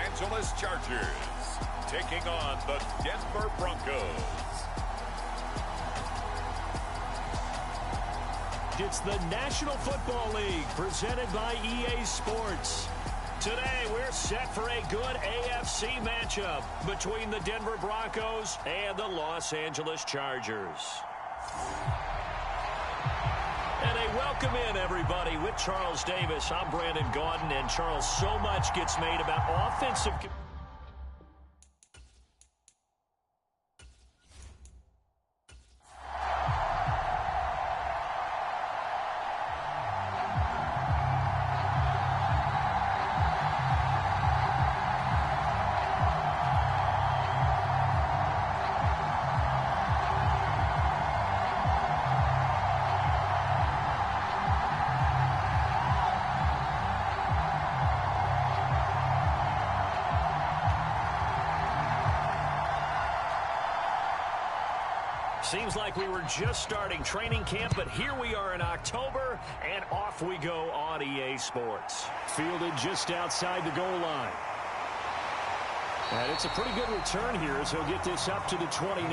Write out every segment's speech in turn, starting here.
Angeles Chargers taking on the Denver Broncos. It's the National Football League presented by EA Sports. Today, we're set for a good AFC matchup between the Denver Broncos and the Los Angeles Chargers. And a welcome in, everybody, with Charles Davis. I'm Brandon Gaudin, and Charles, so much gets made about offensive... Seems like we were just starting training camp, but here we are in October, and off we go on EA Sports. Fielded just outside the goal line. And it's a pretty good return here as he'll get this up to the 29.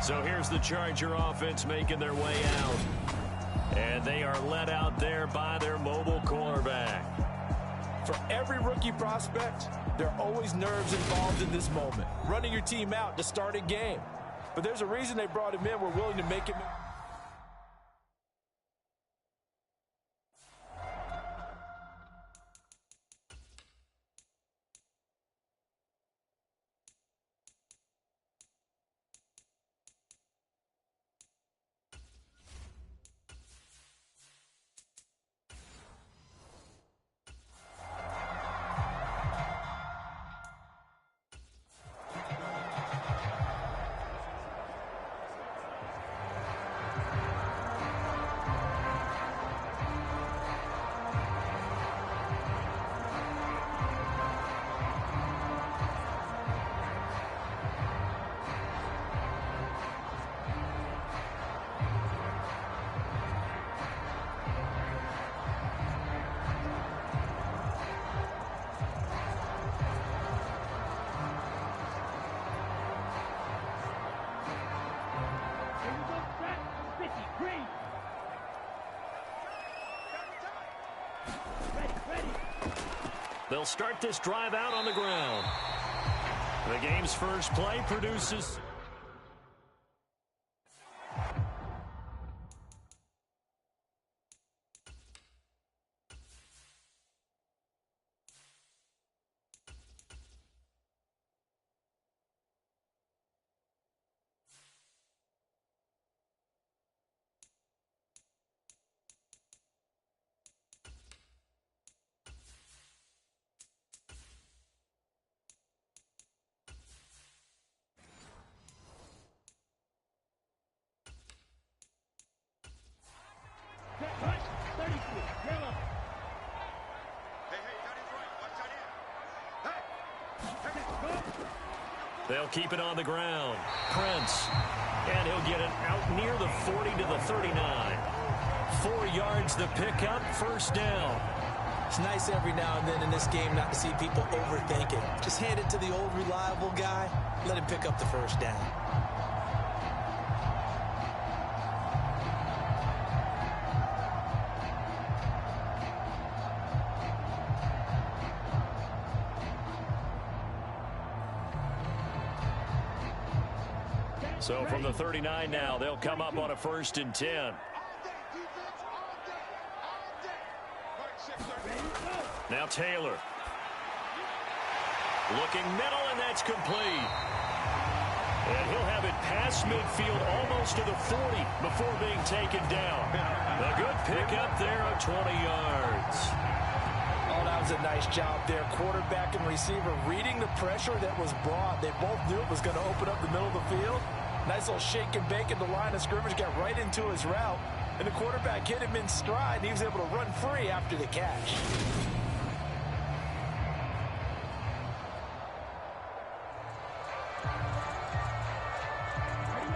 So here's the Charger offense making their way out. And they are led out there by their mobile cornerback. For every rookie prospect, there are always nerves involved in this moment. Running your team out to start a game. But there's a reason they brought him in. We're willing to make him... They'll start this drive out on the ground. The game's first play produces... They'll keep it on the ground. Prince. And he'll get it out near the 40 to the 39. 4 yards the pickup, first down. It's nice every now and then in this game not to see people overthink it. Just hand it to the old reliable guy. Let him pick up the first down. So from the 39 now, they'll come up on a 1st and 10. Now Taylor. Looking middle, and that's complete. And he'll have it past midfield almost to the 40 before being taken down. A good pickup there of 20 yards. Oh, that was a nice job there. Quarterback and receiver reading the pressure that was brought. They both knew it was going to open up the middle of the field. Nice little shake and bake at the line of scrimmage, got right into his route. And the quarterback hit him in stride, and he was able to run free after the catch.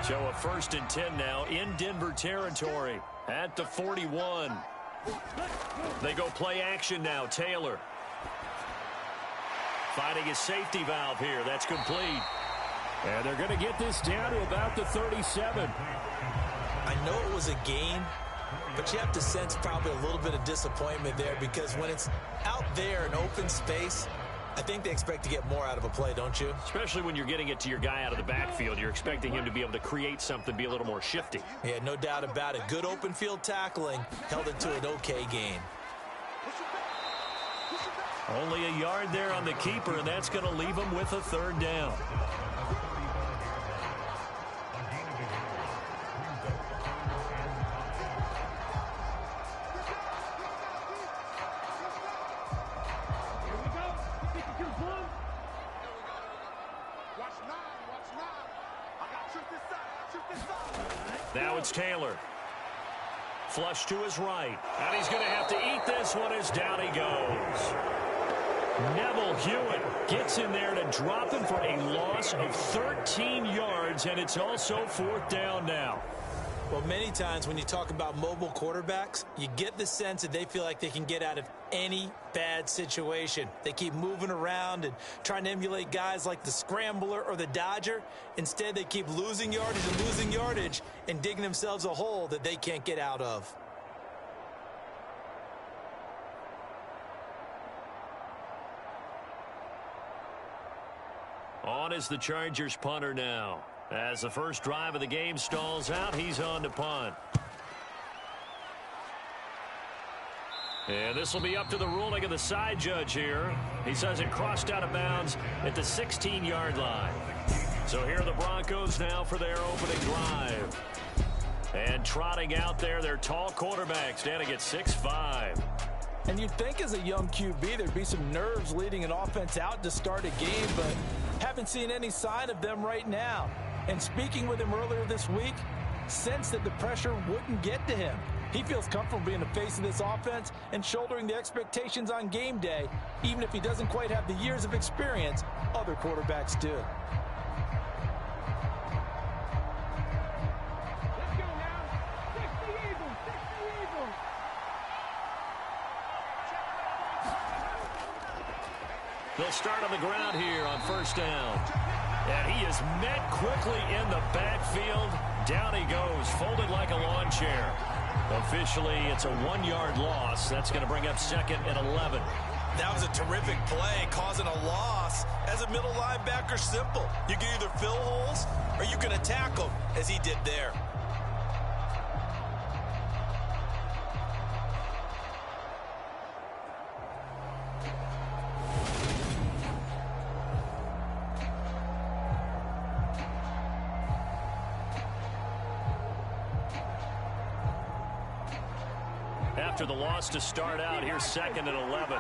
So a 1st and 10 now in Denver territory at the 41. They go play action now. Taylor finding his safety valve here. That's complete. And they're going to get this down to about the 37. I know it was a gain, but you have to sense probably a little bit of disappointment there, because when it's out there in open space, I think they expect to get more out of a play, don't you? Especially when you're getting it to your guy out of the backfield. You're expecting him to be able to create something, be a little more shifty. Yeah, no doubt about it. Good open field tackling held it to an okay gain. Only a yard there on the keeper, and that's going to leave him with a third down. Now it's Taylor. Flush to his right. And he's going to have to eat this one as down he goes. Neville Hewitt gets in there to drop him for a loss of 13 yards, and it's also fourth down now. Well, many times when you talk about mobile quarterbacks, you get the sense that they feel like they can get out of any bad situation. They keep moving around and trying to emulate guys like the Scrambler or the Dodger. Instead, they keep losing yardage and digging themselves a hole that they can't get out of. On is the Chargers punter now. As the first drive of the game stalls out, he's on to punt. And this will be up to the ruling of the side judge here. He says it crossed out of bounds at the 16-yard line. So here are the Broncos now for their opening drive. And trotting out there, their tall quarterback standing at 6'5". And you'd think as a young QB there'd be some nerves leading an offense out to start a game, but haven't seen any sign of them right now. And speaking with him earlier this week, sensed that the pressure wouldn't get to him. He feels comfortable being the face of this offense and shouldering the expectations on game day, even if he doesn't quite have the years of experience other quarterbacks do. They'll start on the ground here on first down. And he is met quickly in the backfield. Down he goes, folded like a lawn chair. Officially, it's a 1-yard loss. That's going to bring up second and 11. That was a terrific play, causing a loss. As a middle linebacker, simple. You can either fill holes or you can attack them, as he did there. After the loss to start out, here's second and 11.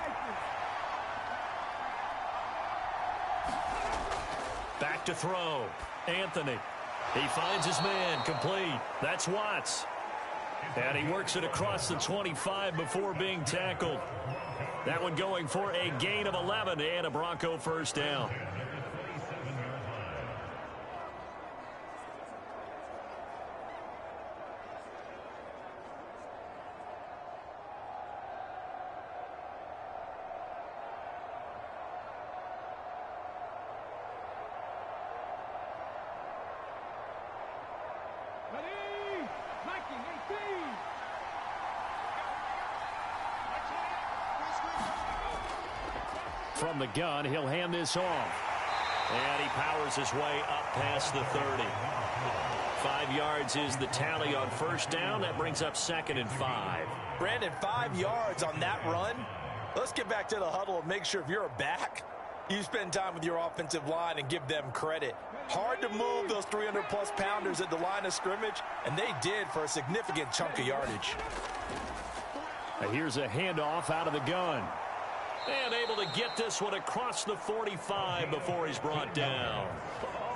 Back to throw. Anthony. He finds his man. Complete. That's Watts. And he works it across the 25 before being tackled. That one going for a gain of 11 and a Bronco first down. From the gun, he'll hand this off. And he powers his way up past the 30. 5 yards is the tally on first down. That brings up second and 5. Brandon, 5 yards on that run. Let's get back to the huddle and make sure if you're a back, you spend time with your offensive line and give them credit. Hard to move those 300-plus pounders at the line of scrimmage, and they did for a significant chunk of yardage. And here's a handoff out of the gun. And able to get this one across the 45 before he's brought down.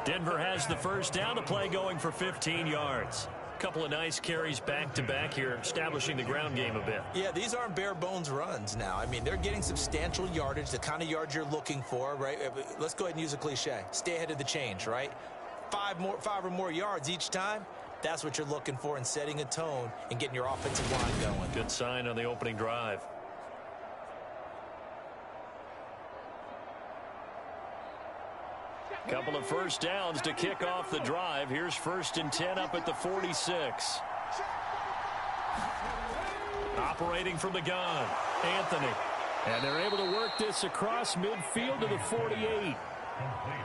Denver has the first down. The play going for 15 yards. Couple of nice carries back-to-back here, establishing the ground game a bit. Yeah, these aren't bare-bones runs now. I mean, they're getting substantial yardage, the kind of yards you're looking for, right? Let's go ahead and use a cliche. Stay ahead of the change, right? 5 or more yards each time. That's what you're looking for in setting a tone and getting your offensive line going. Good sign on the opening drive. Couple of first downs to kick off the drive. Here's 1st and 10 up at the 46. Operating from the gun, Anthony. And they're able to work this across midfield to the 48.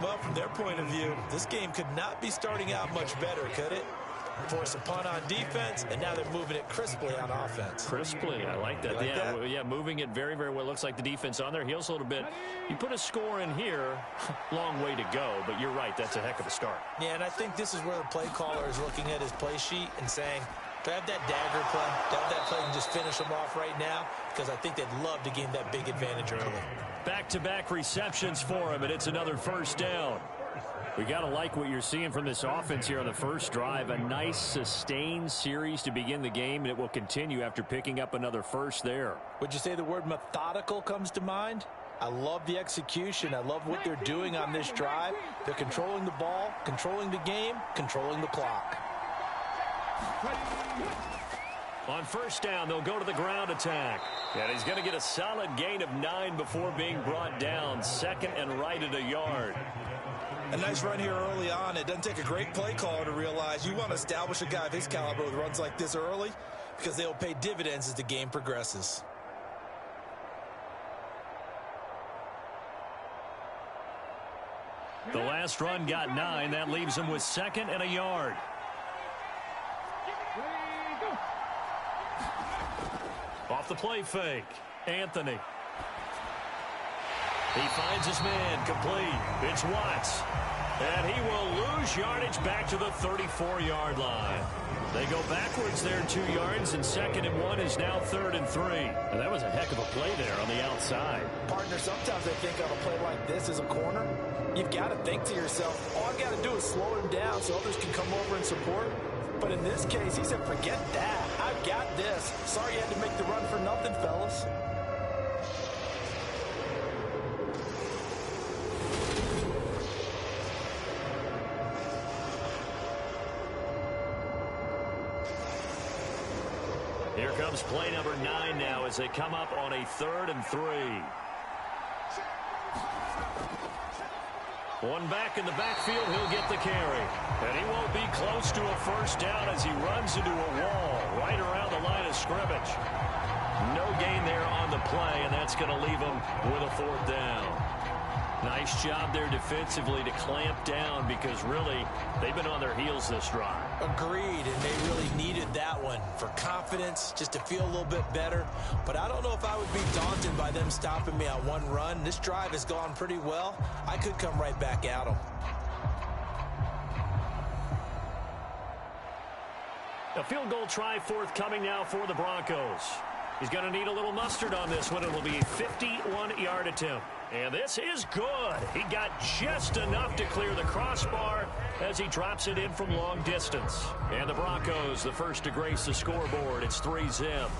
Well, from their point of view, this game could not be starting out much better, could it? Force a punt on defense, and now they're moving it crisply on offense. Crisply, I like that. Yeah, moving it very, very well. Looks like the defense on their heels a little bit. You put a score in here, long way to go, but you're right, that's a heck of a start. Yeah, and I think this is where the play caller is looking at his play sheet and saying, do I have that dagger play? Do I have that play and just finish them off right now? Because I think they'd love to gain that big advantage early. Back-to-back receptions for him, and it's another first down. We got to like what you're seeing from this offense here on the first drive. A nice, sustained series to begin the game, and it will continue after picking up another first there. Would you say the word methodical comes to mind? I love the execution. I love what they're doing on this drive. They're controlling the ball, controlling the game, controlling the clock. On first down, they'll go to the ground attack. And he's going to get a solid gain of 9 before being brought down. 2nd and right at a yard. A nice run here early on. It doesn't take a great play caller to realize you want to establish a guy of his caliber with runs like this early because they'll pay dividends as the game progresses. The last run got 9. That leaves him with 2nd and a yard. Off the play fake, Anthony. He finds his man, complete. It's Watts. And he will lose yardage back to the 34-yard line. They go backwards there 2 yards, and 2nd and 1 is now 3rd and 3. And that was a heck of a play there on the outside. Partner, sometimes I think on a play like this as a corner, you've got to think to yourself, all I've got to do is slow him down so others can come over and support. But in this case, he said, forget that. I've got this. Sorry you had to make the run for nothing, fellas. Here comes play number 9 now as they come up on a 3rd and 3. One back in the backfield, he'll get the carry. And he won't be close to a first down as he runs into a wall right around the line of scrimmage. No gain there on the play, and that's going to leave him with a 4th down. Nice job there defensively to clamp down because really they've been on their heels this drive. Agreed, and they really needed that one for confidence, just to feel a little bit better. But I don't know if I would be daunted by them stopping me on one run. This drive has gone pretty well. I could come right back at them. A field goal try forthcoming now for the Broncos. He's going to need a little mustard on this one. It will be a 51-yard attempt. And this is good. He got just enough to clear the crossbar as he drops it in from long distance. And the Broncos, the first to grace the scoreboard. It's 3-zip.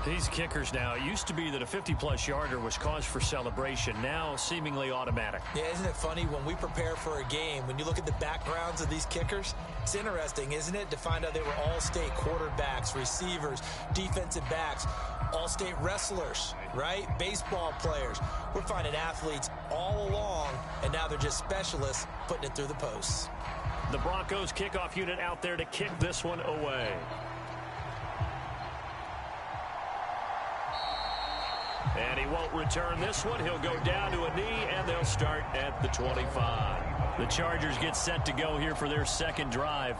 These kickers now, it used to be that a 50-plus yarder was cause for celebration. Now, seemingly automatic. Yeah, isn't it funny when we prepare for a game, when you look at the backgrounds of these kickers, it's interesting, isn't it, to find out they were all-state quarterbacks, receivers, defensive backs, all-state wrestlers, right? Baseball players. We're finding athletes all along, and now they're just specialists putting it through the posts. The Broncos kickoff unit out there to kick this one away. And he won't return this one. He'll go down to a knee, and they'll start at the 25. The Chargers get set to go here for their second drive.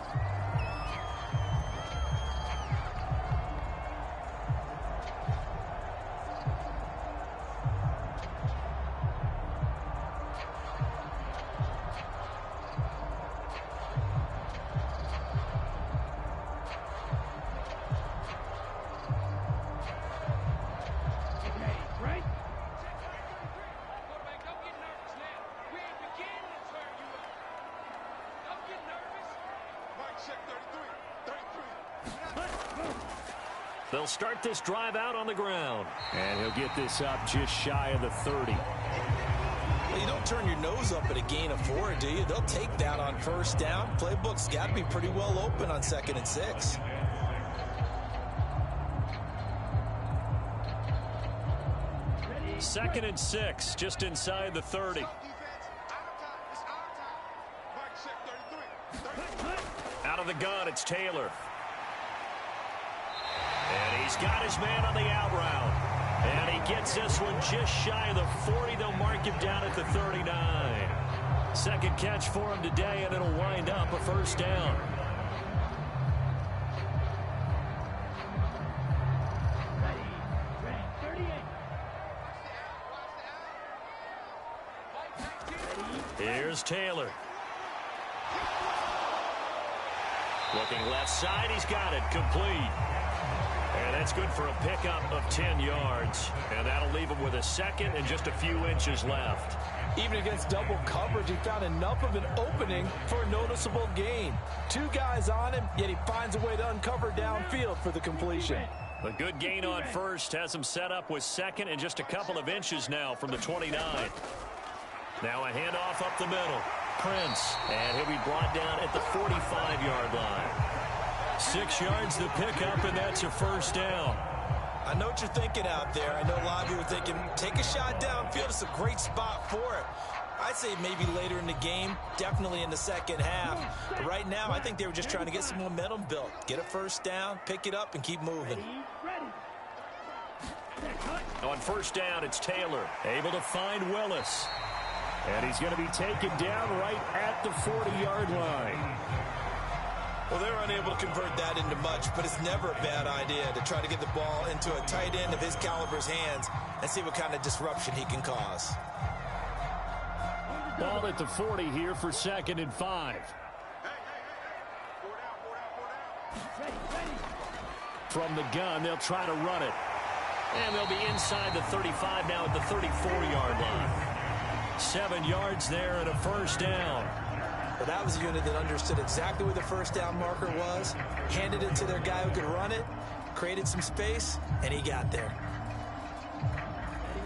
They'll start this drive out on the ground. And he'll get this up just shy of the 30. Well, you don't turn your nose up at a gain of 4, do you? They'll take that on first down. Playbook's got to be pretty well open on 2nd and 6. Second and 6, just inside the 30. Out of the gun, it's Taylor. And he's got his man on the out route. And he gets this one just shy of the 40. They'll mark him down at the 39. Second catch for him today, and it'll wind up a first down. Here's Taylor. Looking left side, he's got it, complete. And that's good for a pickup of 10 yards. And that'll leave him with a second and just a few inches left. Even against double coverage, he found enough of an opening for a noticeable gain. 2 guys on him, yet he finds a way to uncover downfield for the completion. A good gain on first has him set up with second and just a couple of inches now from the 29. Now a handoff up the middle. Prince, and he'll be brought down at the 45-yard line. 6 yards to pick up, and that's a first down. I know what you're thinking out there. I know a lot of you are thinking, take a shot downfield. It's a great spot for it. I'd say maybe later in the game, definitely in the second half. But right now, I think they were just trying to get some momentum built. Get a first down, pick it up, and keep moving. On first down, it's Taylor, able to find Willis. And he's going to be taken down right at the 40-yard line. Well, they're unable to convert that into much, but it's never a bad idea to try to get the ball into a tight end of his caliber's hands and see what kind of disruption he can cause. Ball at the 40 here for 2nd and 5. From the gun, they'll try to run it. And they'll be inside the 35 now at the 34-yard line. 7 yards there and a first down. Well, that was a unit that understood exactly where the first down marker was, handed it to their guy who could run it, created some space, and he got there.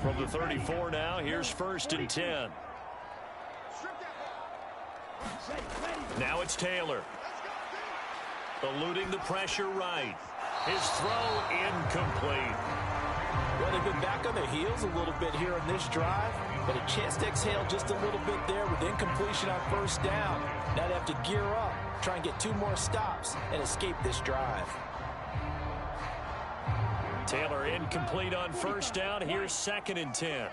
From the 34 now, here's 1st and 10. Now it's Taylor. Eluding the pressure right. His throw incomplete. Well, they've been back on their heels a little bit here on this drive, but a chance to exhale just a little bit there with incompletion on first down. Now they have to gear up, try and get 2 more stops, and escape this drive. Taylor incomplete on first down. Here's 2nd and 10.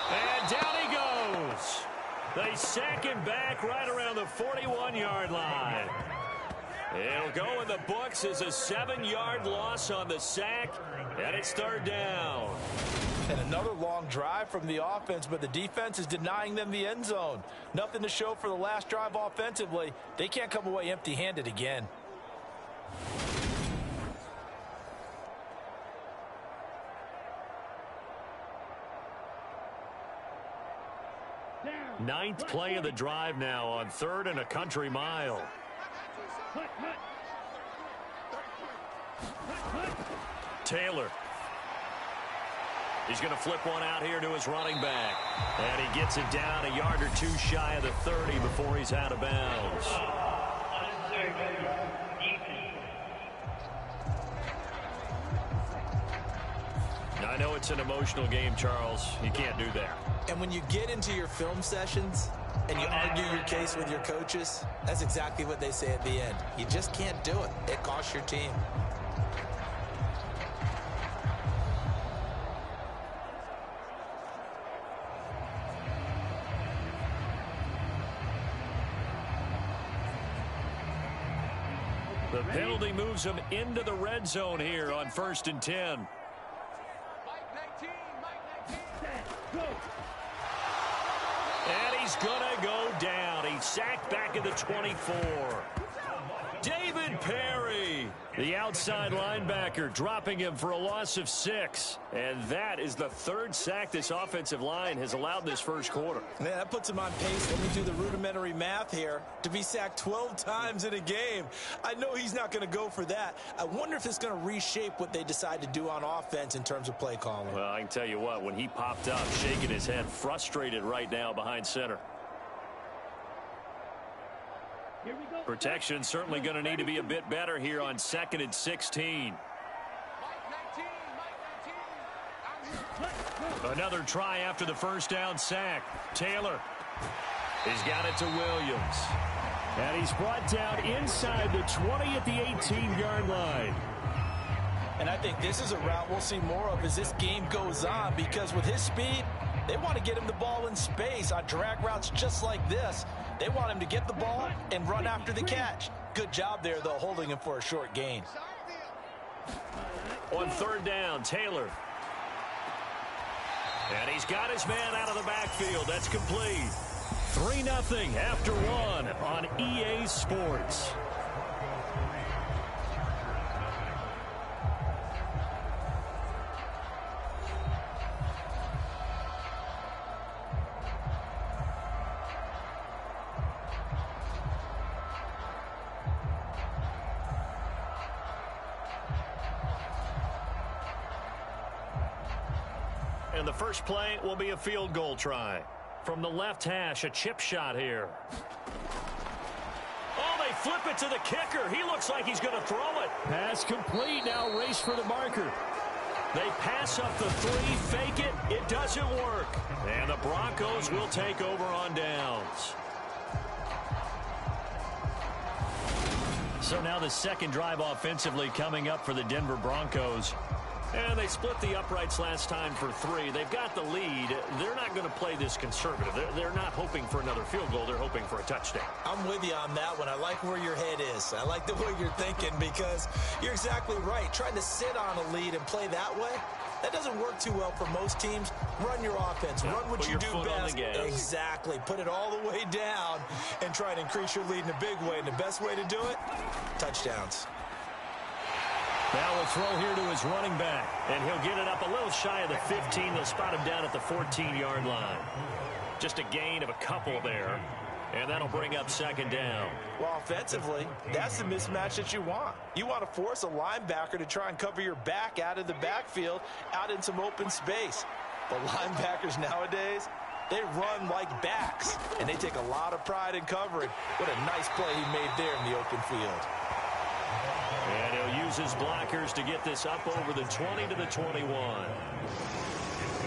And down he goes. They sack him back right around the 41-yard line. It'll go in the books as a 7-yard loss on the sack, and it's 3rd down. And another long drive from the offense, but the defense is denying them the end zone. Nothing to show for the last drive offensively. They can't come away empty-handed again. Ninth play of the drive now on 3rd and a country mile. Taylor. He's going to flip one out here to his running back. And he gets it down a yard or 2 shy of the 30 before he's out of bounds. Now, I know it's an emotional game, Charles. You can't do that. And when you get into your film sessions and you argue your case with your coaches, that's exactly what they say at the end. You just can't do it. It costs your team. The penalty moves him into the red zone here on 1st and 10. And he's going to go down. He's sacked back at the 24. David Perry. The outside linebacker dropping him for a loss of 6. And that is the 3rd sack this offensive line has allowed this first quarter. Man, that puts him on pace. Let me do the rudimentary math here. To be sacked 12 times in a game. I know he's not going to go for that. I wonder if it's going to reshape what they decide to do on offense in terms of play calling. Well, I can tell you what, when he popped up, shaking his head, frustrated right now behind center. Protection certainly going to need to be a bit better here on 2nd and 16. Another try after the first down sack. Taylor. He's got it to Williams. And he's brought down inside the 20 at the 18-yard line. And I think this is a route we'll see more of as this game goes on, because with his speed, they want to get him the ball in space on drag routes just like this. They want him to get the ball and run after the catch. Good job there, though, holding him for a short gain. On 3rd down, Taylor. And he's got his man out of the backfield. That's complete. 3-0 after 1 on EA Sports. And the first play will be a field goal try. From the left hash, a chip shot here. Oh, they flip it to the kicker. He looks like he's going to throw it. Pass complete. Now race for the marker. They pass up the 3, fake it. It doesn't work. And the Broncos will take over on downs. So now the second drive offensively coming up for the Denver Broncos. And they split the uprights last time for 3. They've got the lead. They're not going to play this conservative. They're not hoping for another field goal. They're hoping for a touchdown. I'm with you on that one. I like where your head is. I like the way you're thinking, because you're exactly right. Trying to sit on a lead and play that way, that doesn't work too well for most teams. Run your offense. Run what you do best. Exactly. Put it all the way down and try to increase your lead in a big way. And the best way to do it, touchdowns. Now a throw here to his running back, and he'll get it up a little shy of the 15. They'll spot him down at the 14-yard line. Just a gain of a couple there, and that'll bring up 2nd down. Well, offensively, that's the mismatch that you want. You want to force a linebacker to try and cover your back out of the backfield, out in some open space. But linebackers nowadays, they run like backs, and they take a lot of pride in covering. What a nice play he made there in the open field. And he'll use his blockers to get this up over the 20 to the 21.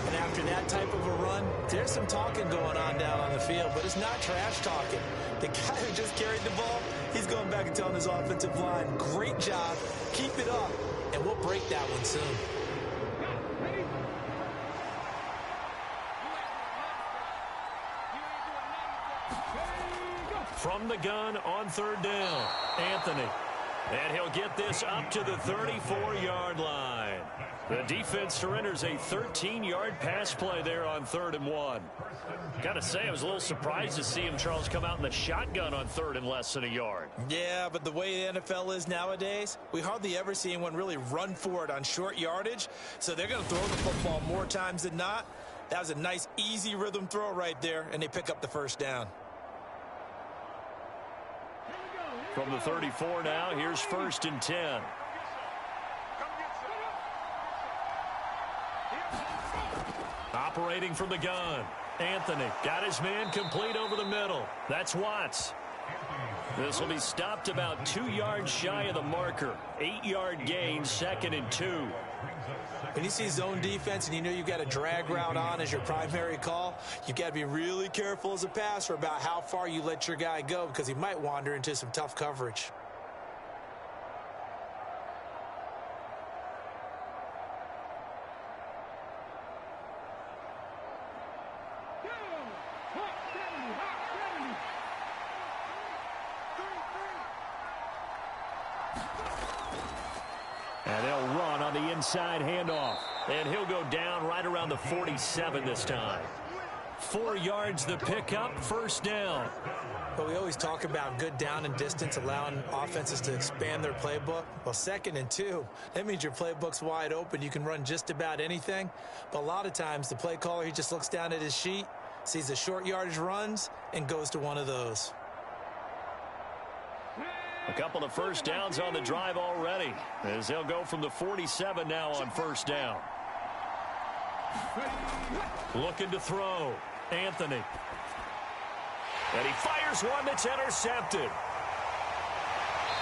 And after that type of a run, there's some talking going on down on the field, but it's not trash talking. The guy who just carried the ball, he's going back and telling his offensive line, great job, keep it up, and we'll break that one soon. From the gun on 3rd down, Anthony. And he'll get this up to the 34-yard line. The defense surrenders a 13-yard pass play there on 3rd and 1. Got to say, I was a little surprised to see him, Charles, come out in the shotgun on 3rd and less than a yard. Yeah, but the way the NFL is nowadays, we hardly ever see anyone really run for it on short yardage. So they're going to throw the football more times than not. That was a nice, easy rhythm throw right there, and they pick up the first down. From the 34 now, here's 1st and 10. Operating from the gun. Anthony got his man complete over the middle. That's Watts. This will be stopped about 2 yards shy of the marker. 8-yard gain, 2nd and 2. When you see zone defense and you know you've got a drag route on as your primary call, you've got to be really careful as a passer about how far you let your guy go, because he might wander into some tough coverage. And they'll run on the inside handoff. And he'll go down right around the 47 this time. 4 yards the pickup, first down. But we always talk about good down and distance, allowing offenses to expand their playbook. Well, 2nd and 2, that means your playbook's wide open. You can run just about anything. But a lot of times the play caller, he just looks down at his sheet, sees the short yardage runs, and goes to one of those. A couple of first downs on the drive already, as they'll go from the 47 now on first down. Looking to throw. Anthony. And he fires one that's intercepted.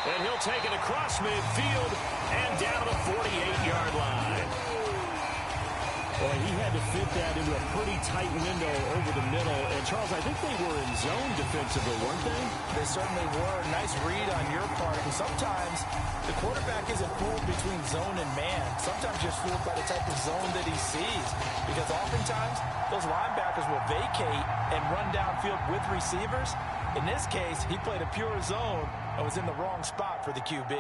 And he'll take it across midfield and down the 48-yard line. Boy, he had to fit that into a pretty tight window over the middle. And, Charles, I think they were in zone defensively, weren't they? They certainly were. Nice read on your part. And sometimes the quarterback isn't fooled between zone and man. Sometimes just fooled by the type of zone that he sees. Because oftentimes those linebackers will vacate and run downfield with receivers. In this case, he played a pure zone and was in the wrong spot for the QB.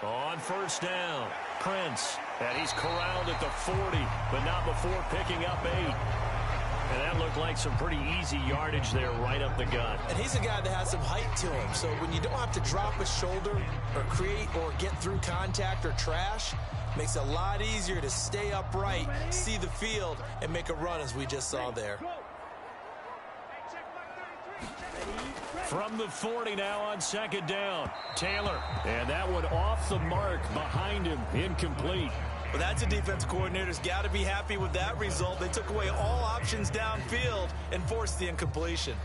On first down, Prince. And he's corralled at the 40, but not before picking up 8. And that looked like some pretty easy yardage there right up the gut. And he's a guy that has some height to him. So when you don't have to drop a shoulder or create or get through contact or trash, makes it a lot easier to stay upright, see the field, and make a run as we just saw there. From the 40 now on second down, Taylor. And that one off the mark behind him, incomplete. Well, that's a defensive coordinator's got to be happy with that result. They took away all options downfield and forced the incompletion.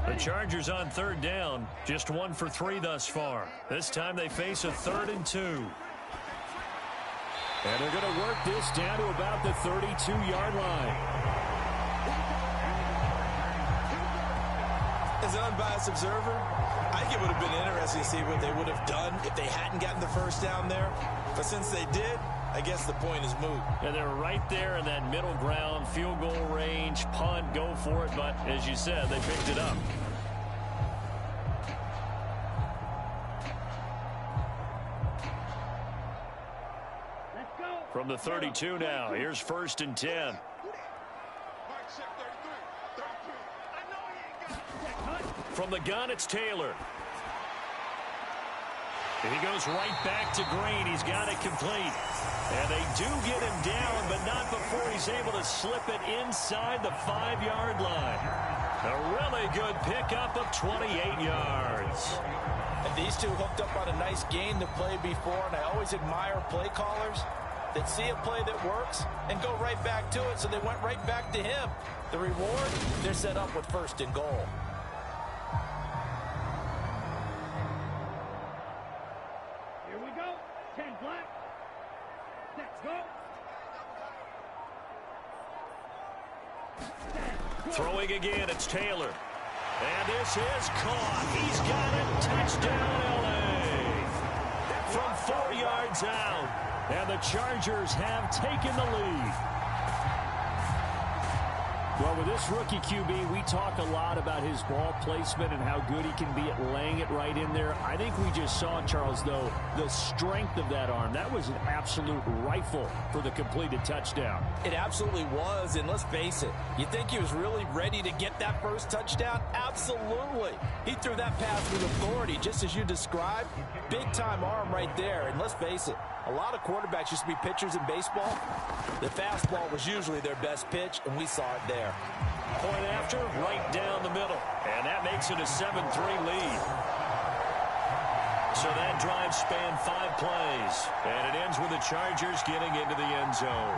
The Chargers on third down, just 1 for 3 thus far. This time they face a 3rd and 2. And they're going to work this down to about the 32-yard line. As an unbiased observer, I think it would have been interesting to see what they would have done if they hadn't gotten the first down there. But since they did, I guess the point is moot. And they're right there in that middle ground, field goal range, punt, go for it. But as you said, they picked it up. From the 32 now, here's 1st and 10. From the gun, it's Taylor. And he goes right back to Green. He's got it complete. And they do get him down, but not before he's able to slip it inside the 5-yard line. A really good pickup of 28 yards. And these two hooked up on a nice gain the play before, and I always admire play callers that see a play that works and go right back to it, so they went right back to him. The reward, they're set up with 1st and goal. Here we go. 10 flat. Let's go. Throwing again, it's Taylor. And this is caught. He's got it. Touchdown, L.A. From 4 yards out. And the Chargers have taken the lead. Well, with this rookie QB, we talk a lot about his ball placement and how good he can be at laying it right in there. I think we just saw, Charles, though, the strength of that arm. That was an absolute rifle for the completed touchdown. It absolutely was, and let's face it, you think he was really ready to get that first touchdown? Absolutely. He threw that pass with authority, just as you described. Big-time arm right there, and let's face it, a lot of quarterbacks used to be pitchers in baseball. The fastball was usually their best pitch, and we saw it there. Point after, right down the middle. And that makes it a 7-3 lead. So that drive spanned 5 plays. And it ends with the Chargers getting into the end zone.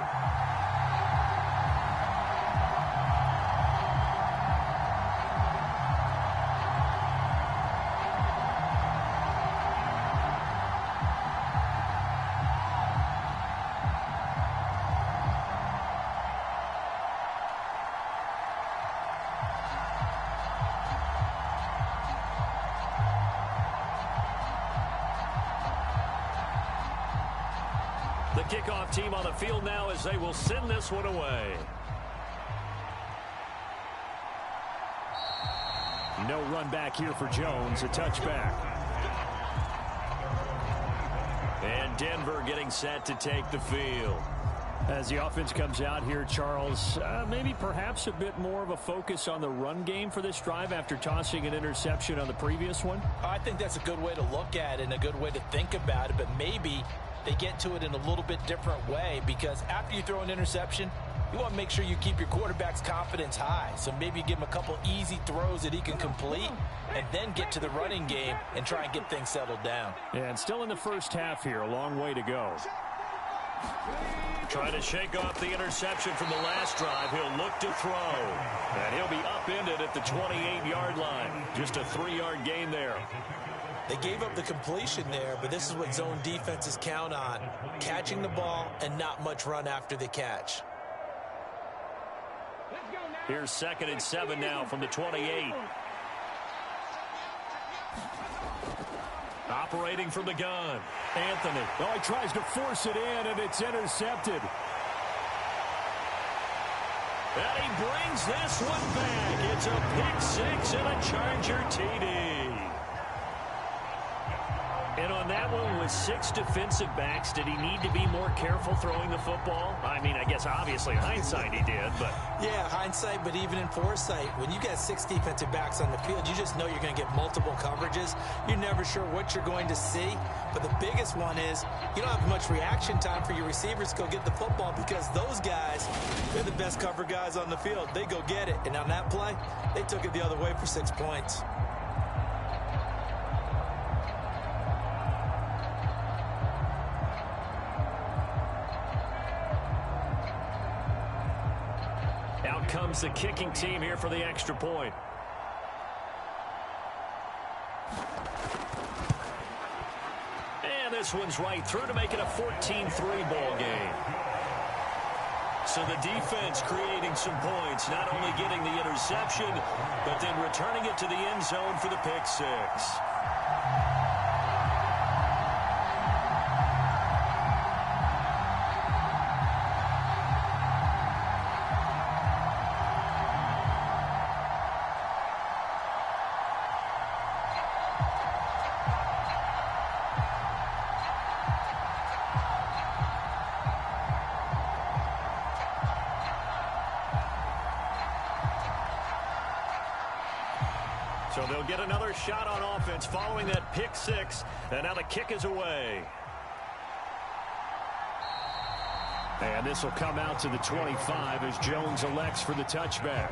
kickoff team on the field now as they will send this one away. No run back here for Jones, a touchback. And Denver getting set to take the field. As the offense comes out here, Charles, maybe perhaps a bit more of a focus on the run game for this drive after tossing an interception on the previous one? I think that's a good way to look at it and a good way to think about it, but maybe they get to it in a little bit different way, because after you throw an interception, you want to make sure you keep your quarterback's confidence high. So maybe you give him a couple easy throws that he can complete and then get to the running game and try and get things settled down. And still in the first half here, a long way to go. Trying to shake off the interception from the last drive. He'll look to throw. And he'll be upended at the 28-yard line. Just a 3-yard gain there. They gave up the completion there, but this is what zone defenses count on. Catching the ball and not much run after the catch. Here's 2nd and 7 now from the 28. Operating from the gun. Anthony. Oh, he tries to force it in, and it's intercepted. And he brings this one back. It's a pick six and a Charger TD. And on that one, with 6 defensive backs, did he need to be more careful throwing the football? I mean, I guess obviously hindsight he did, but... Yeah, hindsight, but even in foresight, when you got 6 defensive backs on the field, you just know you're going to get multiple coverages. You're never sure what you're going to see. But the biggest one is you don't have much reaction time for your receivers to go get the football, because those guys, they're the best cover guys on the field. They go get it. And on that play, they took it the other way for 6 points. Out comes the kicking team here for the extra point. And this one's right through to make it a 14-3 ball game. So the defense creating some points, not only getting the interception, but then returning it to the end zone for the pick six. So they'll get another shot on offense following that pick six, and now the kick is away. And this will come out to the 25 as Jones elects for the touchback.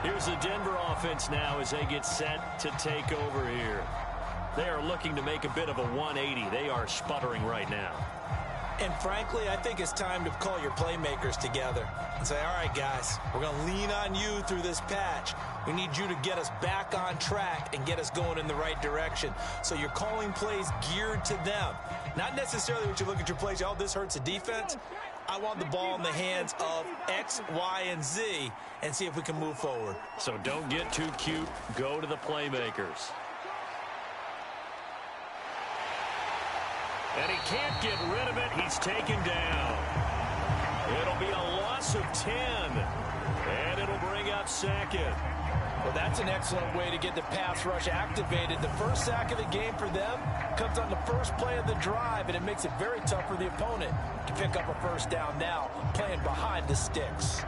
Here's the Denver offense now as they get set to take over here. They are looking to make a bit of a 180. They are sputtering right now. And frankly, I think it's time to call your playmakers together and say, all right, guys, we're going to lean on you through this patch. We need you to get us back on track and get us going in the right direction. So you're calling plays geared to them. Not necessarily what you look at your plays, oh, this hurts the defense. I want the ball in the hands of X, Y, and Z and see if we can move forward. So don't get too cute. Go to the playmakers. And he can't get rid of it. He's taken down. It'll be a loss of 10. And it'll bring up second. Well, that's an excellent way to get the pass rush activated. The first sack of the game for them comes on the first play of the drive, and it makes it very tough for the opponent to pick up a first down now, playing behind the sticks.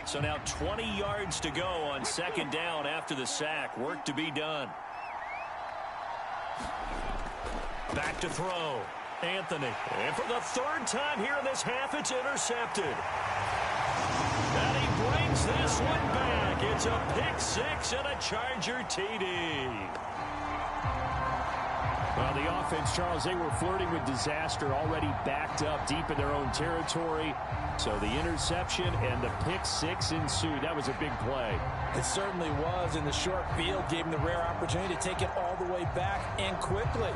So now 20 yards to go on second down after the sack. Work to be done. Back to throw. Anthony. And for the third time here in this half, it's intercepted. And he brings this one back. It's a pick six and a Charger TD. Well, the offense, Charles, they were flirting with disaster, already backed up deep in their own territory. So the interception and the pick six ensued. That was a big play. It certainly was, and the short field gave him the rare opportunity to take it all the way back and quickly.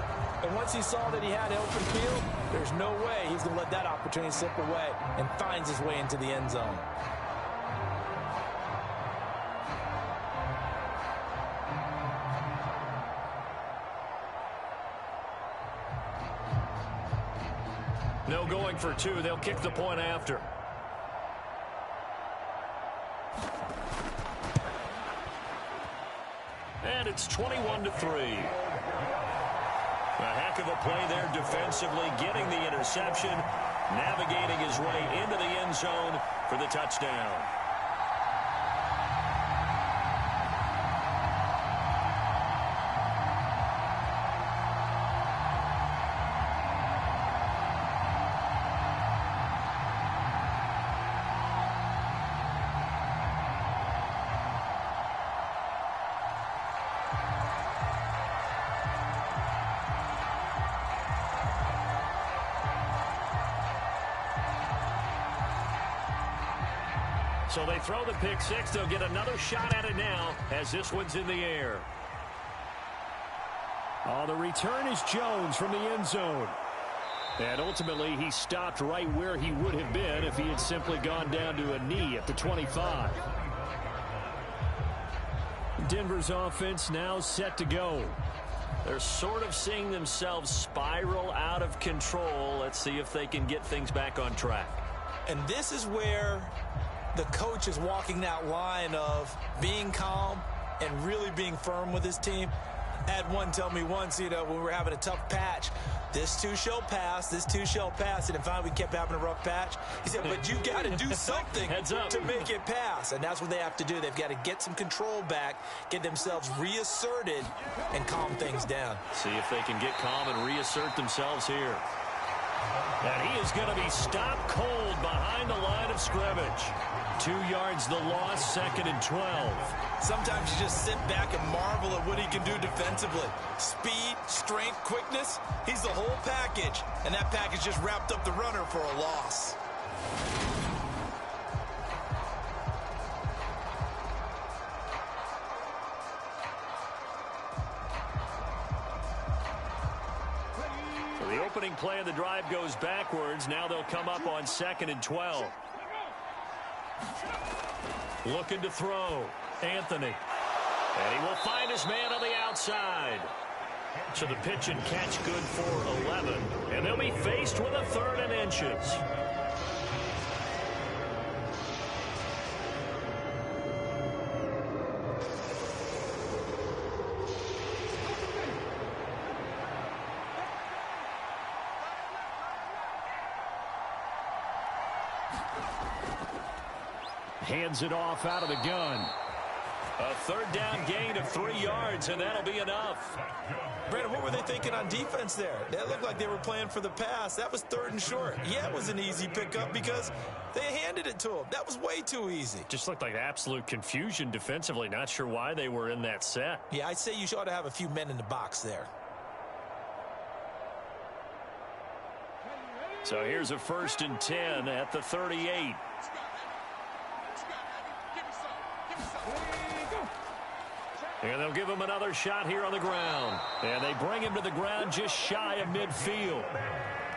And once he saw that he had open field, there's no way he's going to let that opportunity slip away, and finds his way into the end zone. No going for two. They'll kick the point after. And it's 21-3. A heck of a play there defensively, getting the interception, navigating his way into the end zone for the touchdown. So they throw the pick six. They'll get another shot at it now as this one's in the air. Oh, the return is Jones from the end zone. And ultimately, he stopped right where he would have been if he had simply gone down to a knee at the 25. Denver's offense now set to go. They're sort of seeing themselves spiral out of control. Let's see if they can get things back on track. And this is where the coach is walking that line of being calm and really being firm with his team. I had one tell me once, when we were having a tough patch, this too shall pass, this too shall pass. And finally we kept having a rough patch. He said, but you've got to do something to make it pass. And that's what they have to do. They've got to get some control back, get themselves reasserted, and calm things down. See if they can get calm and reassert themselves here. And he is going to be stopped cold behind the line of scrimmage. 2 yards the loss, 2nd and 12. Sometimes you just sit back and marvel at what he can do defensively. Speed, strength, quickness, he's the whole package. And that package just wrapped up the runner for a loss. So the opening play of the drive goes backwards. Now they'll come up on 2nd and 12. Looking to throw. Anthony. And he will find his man on the outside. So the pitch and catch good for 11. And they'll be faced with a 3rd and inches. Hands it off out of the gun. A 3rd down gain of 3 yards, and that'll be enough. Brandon, what were they thinking on defense there? That looked like they were playing for the pass. That was 3rd and short. Yeah, it was an easy pickup because they handed it to him. That was way too easy. Just looked like absolute confusion defensively. Not sure why they were in that set. Yeah, I'd say you ought to have a few men in the box there. So here's a 1st and 10 at the 38. And they'll give him another shot here on the ground. And they bring him to the ground just shy of midfield.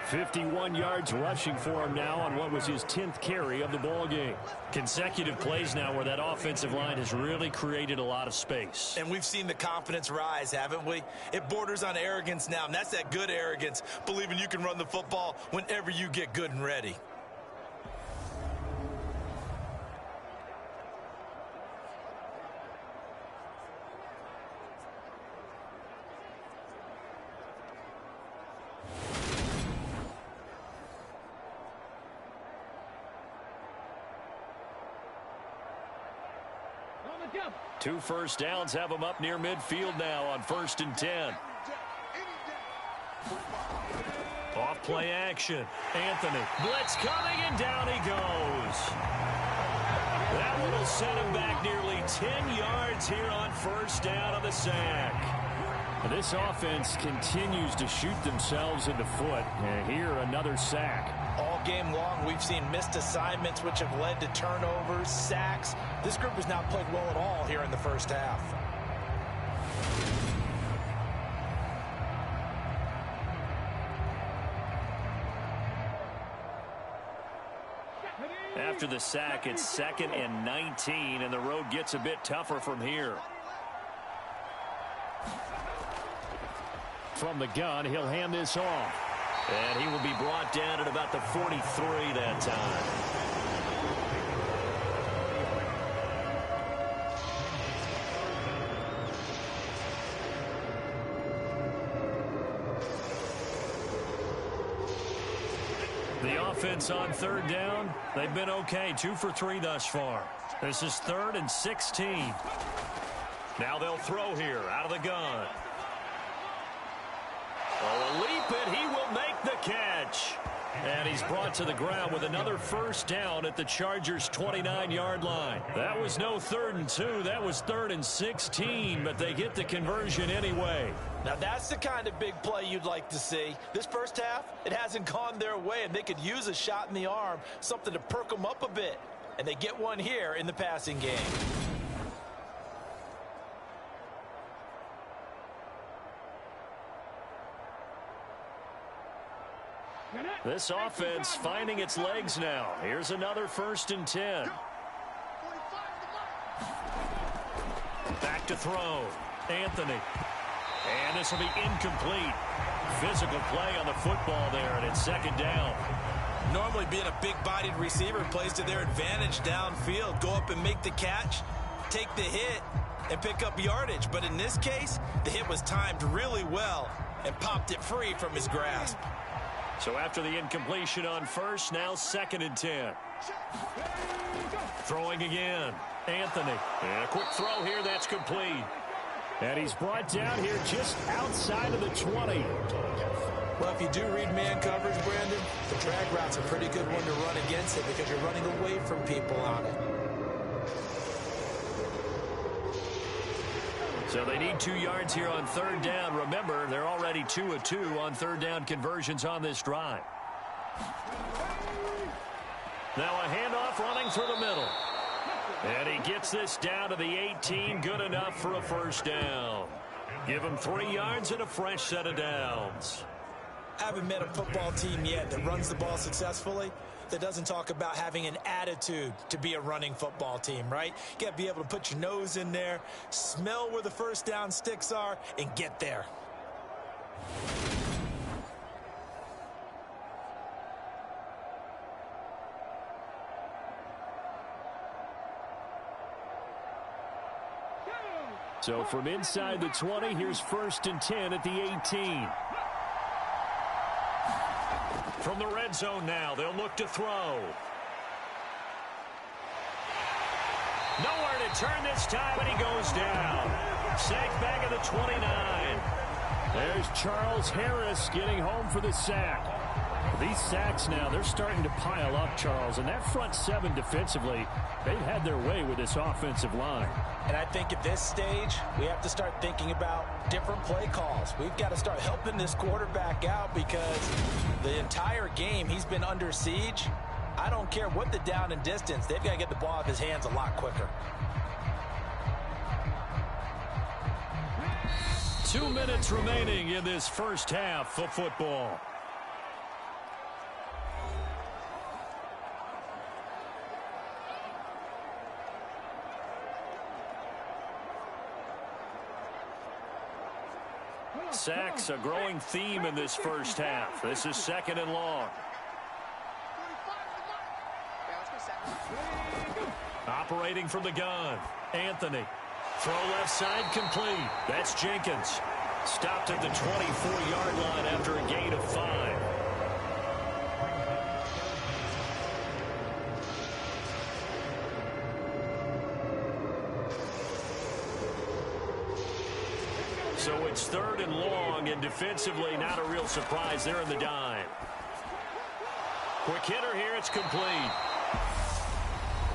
51 yards rushing for him now on what was his 10th carry of the ball game. Consecutive plays now where that offensive line has really created a lot of space. And we've seen the confidence rise, haven't we? It borders on arrogance now, and that's that good arrogance, believing you can run the football whenever you get good and ready. Two first downs have them up near midfield now on 1st and 10. Off play action. Anthony. Blitz coming, and down he goes. That one will set him back nearly 10 yards here on 1st down of the sack. And this offense continues to shoot themselves in the foot. And here, another sack. All game long, we've seen missed assignments, which have led to turnovers, sacks. This group has not played well at all here in the first half. After the sack, it's 2nd and 19, and the road gets a bit tougher from here. From the gun, he'll hand this off. And he will be brought down at about the 43 that time. The offense on 3rd down, they've been okay. 2 for 3 thus far. This is 3rd and 16. Now they'll throw here out of the gun. Oh, a leap, and he will make the catch. And he's brought to the ground with another first down at the Chargers' 29-yard line. That was no 3rd and 2. That was 3rd and 16, but they get the conversion anyway. Now, that's the kind of big play you'd like to see. This first half, it hasn't gone their way, and they could use a shot in the arm, something to perk them up a bit. And they get one here in the passing game. This offense finding its legs now. Here's another 1st and 10. Back to throw. Anthony. And this will be incomplete. Physical play on the football there, and it's 2nd down. Normally being a big-bodied receiver plays to their advantage downfield. Go up and make the catch, take the hit, and pick up yardage. But in this case, the hit was timed really well and popped it free from his grasp. So after the incompletion on 1st, now 2nd and 10. Throwing again. Anthony. And a quick throw here that's complete. And he's brought down here just outside of the 20. Well, if you do read man coverage, Brandon, the drag route's a pretty good one to run against it because you're running away from people on it. So they need 2 yards here on 3rd down. Remember, they're already 2 of 2 on 3rd down conversions on this drive. Now a handoff running through the middle. And he gets this down to the 18. Good enough for a first down. Give him 3 yards and a fresh set of downs. I haven't met a football team yet that runs the ball successfully that doesn't talk about having an attitude to be a running football team, right? You got to be able to put your nose in there, smell where the first down sticks are, and get there. So from inside the 20, here's 1st and 10 at the 18. From the red zone now, they'll look to throw. Nowhere to turn this time, and he goes down. Sacked back at the 29. There's Charles Harris getting home for the sack. These sacks now, they're starting to pile up, Charles. And that front 7 defensively, they've had their way with this offensive line. And I think at this stage, we have to start thinking about different play calls. We've got to start helping this quarterback out because the entire game he's been under siege. I don't care what the down and distance. They've got to get the ball out of his hands a lot quicker. 2 minutes remaining in this first half of football. Sacks, a growing theme in this first half. This is 2nd and long. Operating from the gun. Anthony. Throw left side complete. That's Jenkins. Stopped at the 24-yard line after a gain of 5. So it's 3rd and long, and defensively not a real surprise there in the dime. Quick hitter here, it's complete.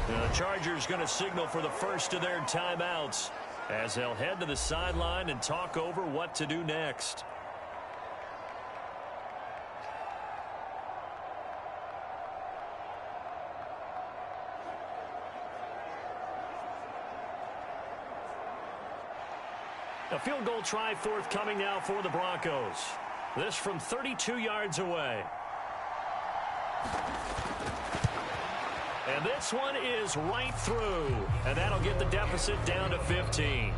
The Chargers going to signal for the first of their timeouts. as they'll head to the sideline and talk over what to do next. A field goal try forthcoming now for the Broncos. This from 32 yards away. And this one is right through. And that'll get the deficit down to 15.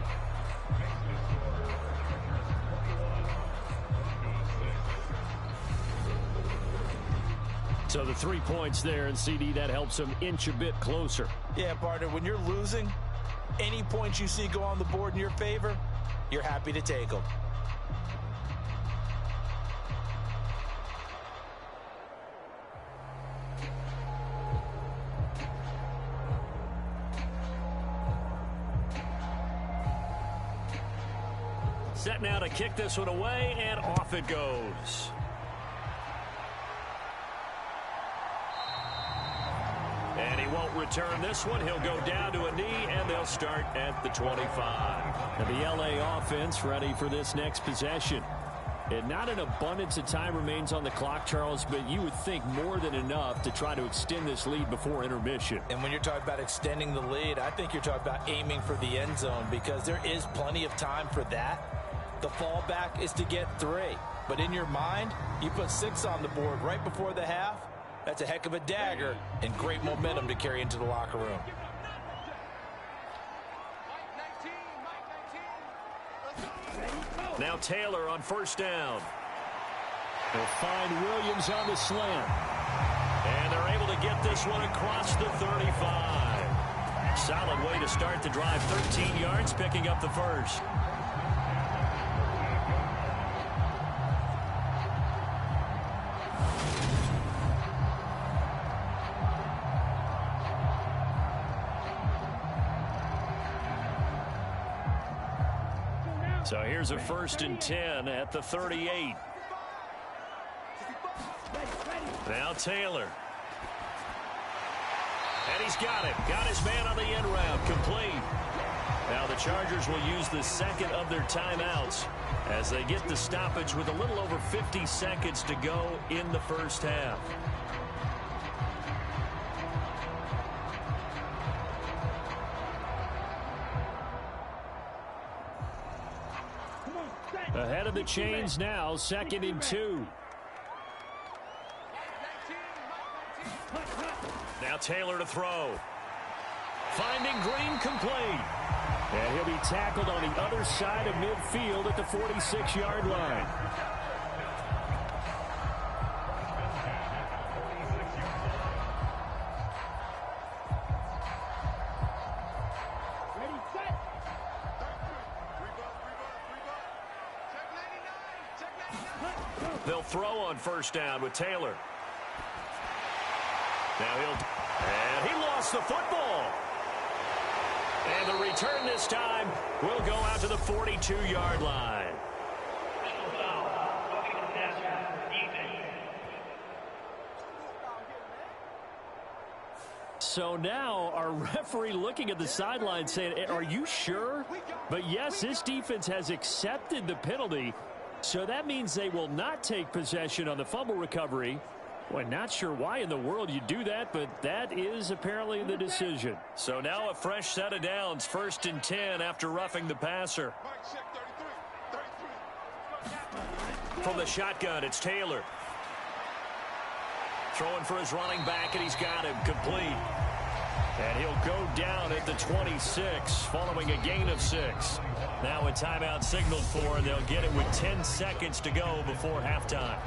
So the 3 points there, and CD, that helps them inch a bit closer. Yeah, partner, when you're losing, any points you see go on the board in your favor, you're happy to take them. Set now to kick this one away, and off it goes. And he won't return this one. He'll go down to a knee, and they'll start at the 25. And the LA offense ready for this next possession. And not an abundance of time remains on the clock, Charles, but you would think more than enough to try to extend this lead before intermission. And when you're talking about extending the lead, I think you're talking about aiming for the end zone, because there is plenty of time for that. The fallback is to get 3. But in your mind, you put 6 on the board right before the half. That's a heck of a dagger and great momentum to carry into the locker room. Now Taylor on first down. They'll find Williams on the slant. And they're able to get this one across the 35. Solid way to start the drive. 13 yards, picking up the first. So here's a 1st and 10 at the 38. Now Taylor. And he's got it. Got his man on the end route. Complete. Now the Chargers will use the second of their timeouts as they get the stoppage with a little over 50 seconds to go in the first half. Ahead of the chains now, 2nd and 2. Now Taylor to throw. Finding Green, complete. And he'll be tackled on the other side of midfield at the 46-yard line. They'll throw on first down with Taylor. Now and he lost the football. And the return this time will go out to the 42-yard line. So now our referee looking at the sideline saying, are you sure? But yes, this defense has accepted the penalty. So that means they will not take possession on the fumble recovery. Well, not sure why in the world you do that, but that is apparently the decision. So now a fresh set of downs, 1st and 10 after roughing the passer. From the shotgun, it's Taylor. Throwing for his running back, and he's got him complete. And he'll go down at the 26 following a gain of 6. Now a timeout signaled for, and they'll get it with 10 seconds to go before halftime.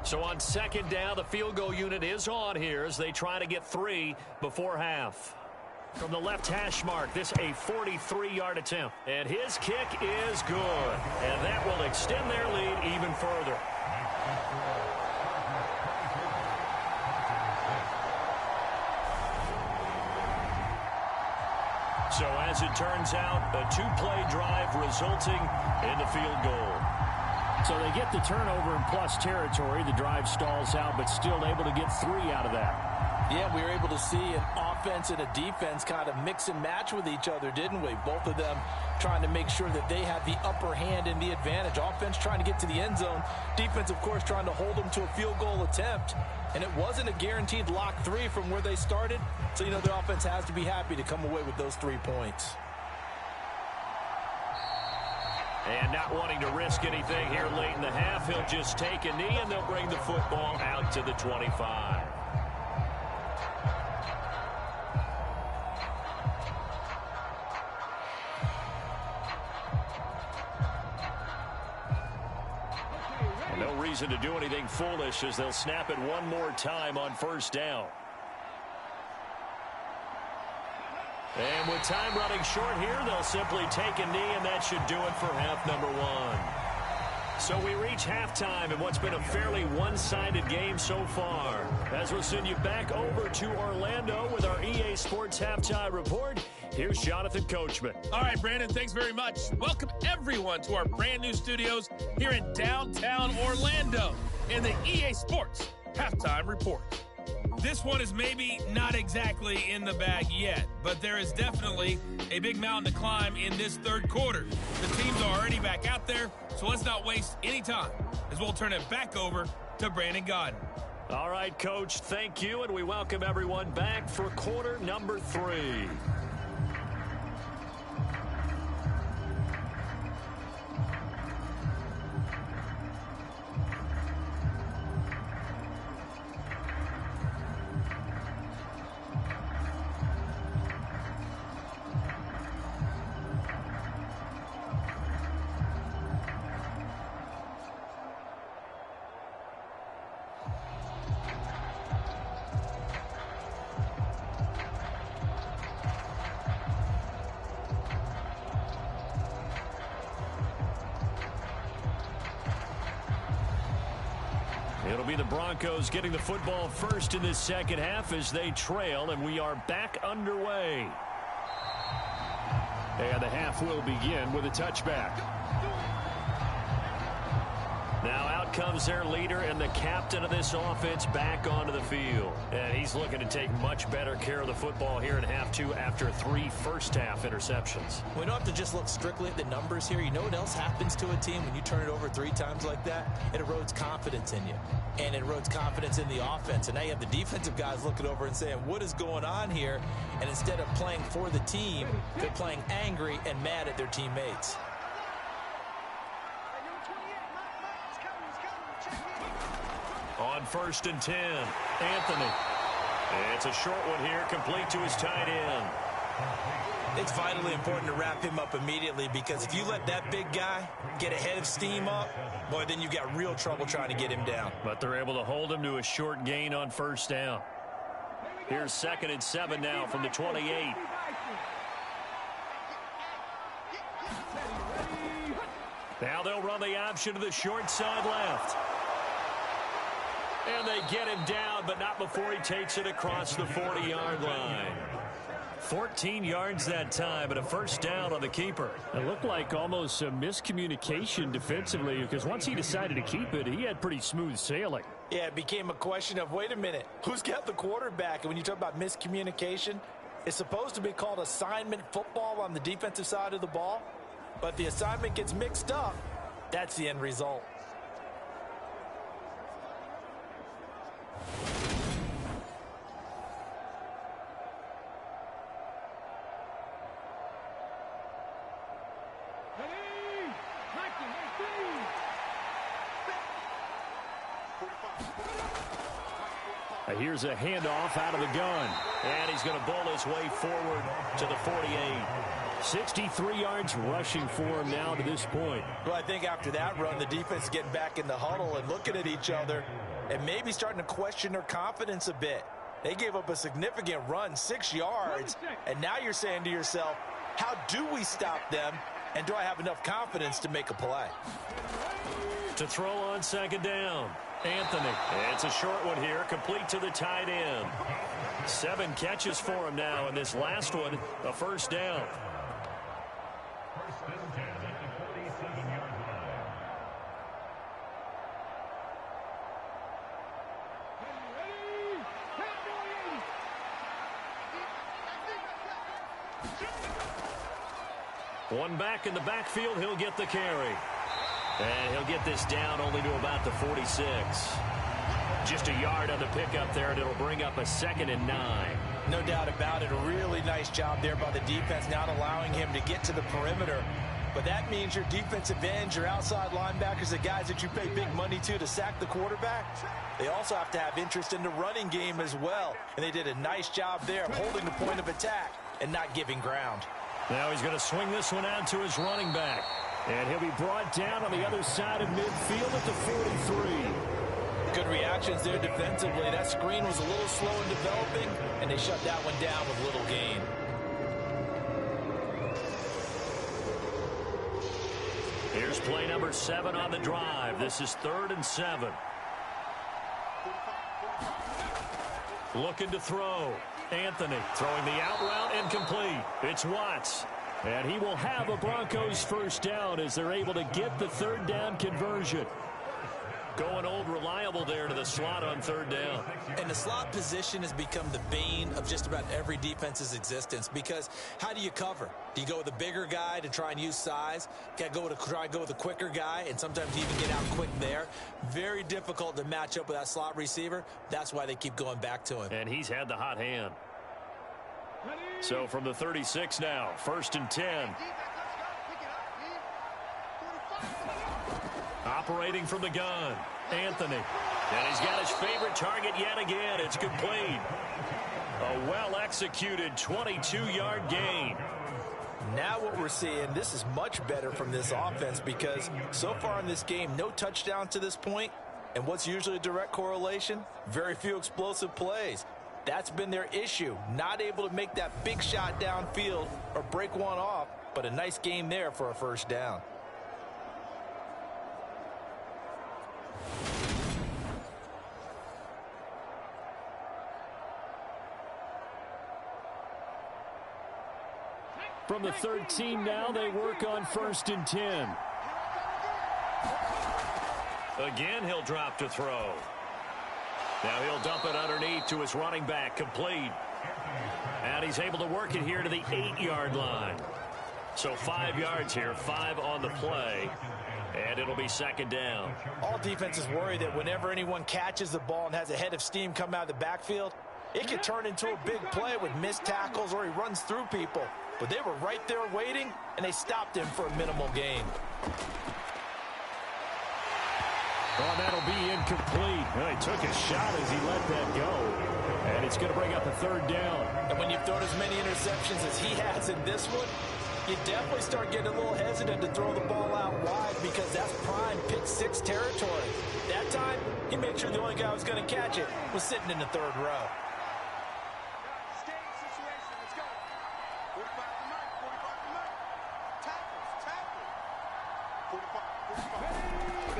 So on 2nd down, the field goal unit is on here as they try to get 3 before half. From the left hash mark, this a 43-yard attempt. And his kick is good. And that will extend their lead even further. So as it turns out, a two-play drive resulting in the field goal. So they get the turnover in plus territory. The drive stalls out, but still able to get 3 out of that. Yeah, we were able to see an offense and a defense kind of mix and match with each other, didn't we? Both of them trying to make sure that they had the upper hand and the advantage. Offense trying to get to the end zone. Defense, of course, trying to hold them to a field goal attempt. And it wasn't a guaranteed lock 3 from where they started. So, the offense has to be happy to come away with those 3 points. And not wanting to risk anything here late in the half, he'll just take a knee, and they'll bring the football out to the 25. And no reason to do anything foolish as they'll snap it one more time on first down. And with time running short here, they'll simply take a knee, and that should do it for half number 1. So we reach halftime in what's been a fairly one-sided game so far. As we'll send you back over to Orlando with our EA Sports Halftime Report, here's Jonathan Coachman. All right, Brandon, thanks very much. Welcome, everyone, to our brand-new studios here in downtown Orlando in the EA Sports Halftime Report. This one is maybe not exactly in the bag yet, but there is definitely a big mountain to climb in this third quarter. The teams are already back out there, so let's not waste any time as we'll turn it back over to Brandon Godden. All right, Coach, thank you, and we welcome everyone back for quarter number 3. It'll be the Broncos getting the football first in this second half as they trail, and we are back underway. And the half will begin with a touchback. Now out comes their leader and the captain of this offense back onto the field. And he's looking to take much better care of the football here in half 2 after 3 first-half interceptions. We don't have to just look strictly at the numbers here. You know what else happens to a team when you turn it over 3 times like that? It erodes confidence in you. And it erodes confidence in the offense. And now you have the defensive guys looking over and saying, what is going on here? And instead of playing for the team, they're playing angry and mad at their teammates. On 1st and 10, Anthony. It's a short one here, complete to his tight end. It's vitally important to wrap him up immediately, because if you let that big guy get a head of steam up, boy, then you've got real trouble trying to get him down. But they're able to hold him to a short gain on first down. Here's 2nd and 7 now from the 28. Now they'll run the option to the short side left. And they get him down, but not before he takes it across the 40-yard line. 14 yards that time, and a first down on the keeper. It looked like almost a miscommunication defensively, because once he decided to keep it, he had pretty smooth sailing. Yeah, it became a question of, wait a minute, who's got the quarterback? And when you talk about miscommunication, it's supposed to be called assignment football on the defensive side of the ball, but the assignment gets mixed up. That's the end result. Here's a handoff out of the gun. And he's going to bowl his way forward to the 48. 63 yards rushing for him now to this point. Well, I think after that run, the defense is getting back in the huddle and looking at each other and maybe starting to question their confidence a bit. They gave up a significant run, 6 yards, and now you're saying to yourself, how do we stop them, and do I have enough confidence to make a play? To throw on 2nd down. Anthony. It's a short one here, complete to the tight end. 7 catches for him now, and this last one, a first down. One back in the backfield, he'll get the carry. And he'll get this down only to about the 46. Just a yard on the pickup there, and it'll bring up a 2nd and 9. No doubt about it. A really nice job there by the defense, not allowing him to get to the perimeter. But that means your defensive ends, your outside linebackers, the guys that you pay big money to sack the quarterback, they also have to have interest in the running game as well. And they did a nice job there of holding the point of attack and not giving ground. Now he's going to swing this one out to his running back. And he'll be brought down on the other side of midfield at the 43. Good reactions there defensively. That screen was a little slow in developing, and they shut that one down with little gain. Here's play number 7 on the drive. This is 3rd and 7. Looking to throw. Anthony throwing the out route incomplete. It's Watts. And he will have a Broncos first down as they're able to get the 3rd down conversion. Going old reliable there to the slot on 3rd down. And the slot position has become the bane of just about every defense's existence, because how do you cover? Do you go with a bigger guy to try and use size? Got to try and go with a quicker guy, and sometimes you even get out quick there. Very difficult to match up with that slot receiver. That's why they keep going back to him. And he's had the hot hand. So from the 36 now, 1st and 10. Operating from the gun, Anthony. And he's got his favorite target yet again. It's complete. A well-executed 22-yard gain. Now what we're seeing, this is much better from this offense, because so far in this game, no touchdown to this point. And what's usually a direct correlation? Very few explosive plays. That's been their issue. Not able to make that big shot downfield or break one off, but a nice game there for a first down. From the 13 now, they work on 1st and 10. Again, he'll drop to throw. Now he'll dump it underneath to his running back, complete. And he's able to work it here to the 8-yard line. So 5 yards here, 5 on the play. And it'll be 2nd down. All defenses worry that whenever anyone catches the ball and has a head of steam come out of the backfield, it can turn into a big play with missed tackles or he runs through people. But they were right there waiting, and they stopped him for a minimal gain. Oh, that'll be incomplete. Well, he took a shot as he let that go. And it's going to bring up a 3rd down. And when you've thrown as many interceptions as he has in this one, you definitely start getting a little hesitant to throw the ball out wide, because that's prime pick 6 territory. That time, he made sure the only guy who was going to catch it was sitting in the 3rd row.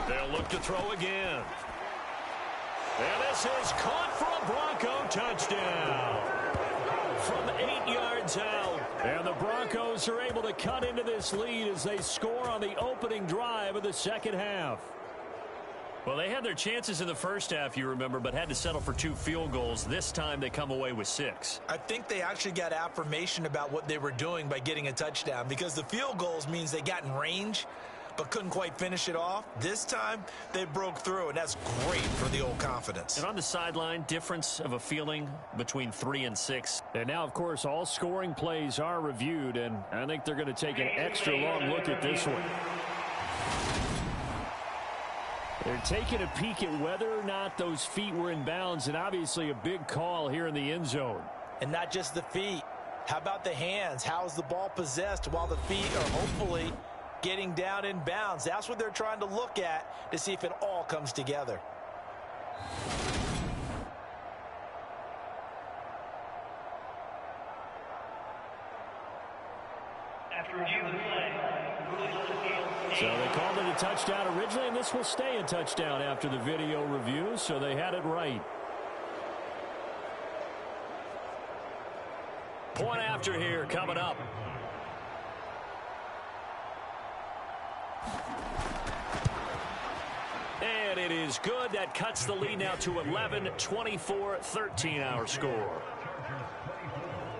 They'll look to throw again. And this is caught for a Bronco touchdown. From 8 yards out. And the Broncos are able to cut into this lead as they score on the opening drive of the 2nd half. Well, they had their chances in the first half, you remember, but had to settle for 2 field goals. This time they come away with 6. I think they actually got affirmation about what they were doing by getting a touchdown, because the field goals means they got in range but couldn't quite finish it off. This time, they broke through, and that's great for the old confidence. And on the sideline, difference of a feeling between 3 and 6. And now, of course, all scoring plays are reviewed, and I think they're going to take an extra long look at this one. They're taking a peek at whether or not those feet were in bounds, and obviously a big call here in the end zone. And not just the feet. How about the hands? How is the ball possessed while the feet are hopefully getting down in bounds? That's what they're trying to look at to see if it all comes together. After review of the play, ruling on the field, So they called it a touchdown originally, and this will stay a touchdown after the video review, so they had it right. Point after here coming up. And it is good. That cuts the lead now to 11, 24-13 our score.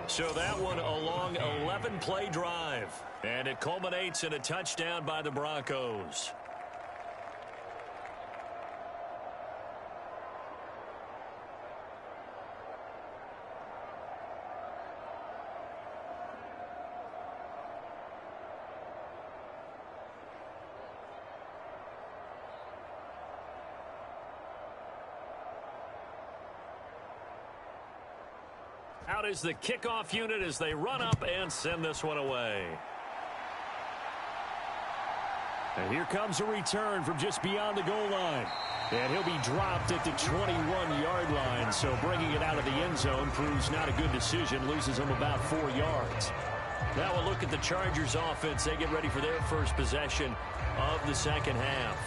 So that one a long 11-play drive. And it culminates in a touchdown by the Broncos. Out is the kickoff unit as they run up and send this one away. And here comes a return from just beyond the goal line. And he'll be dropped at the 21-yard line. So bringing it out of the end zone proves not a good decision. Loses him about 4 yards. Now a look at the Chargers offense. They get ready for their first possession of the second half.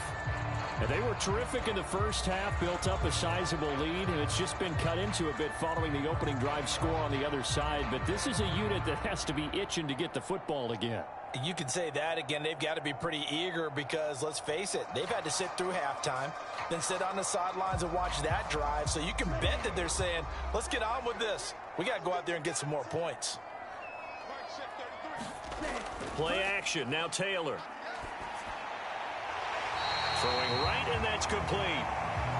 And they were terrific in the first half, built up a sizable lead, and it's just been cut into a bit following the opening drive score on the other side. But this is a unit that has to be itching to get the football again. You can say that again. They've got to be pretty eager because, let's face it, they've had to sit through halftime, then sit on the sidelines and watch that drive. So you can bet that they're saying, let's get on with this. We got to go out there and get some more points. Play action. Now Taylor. Throwing right, and that's complete.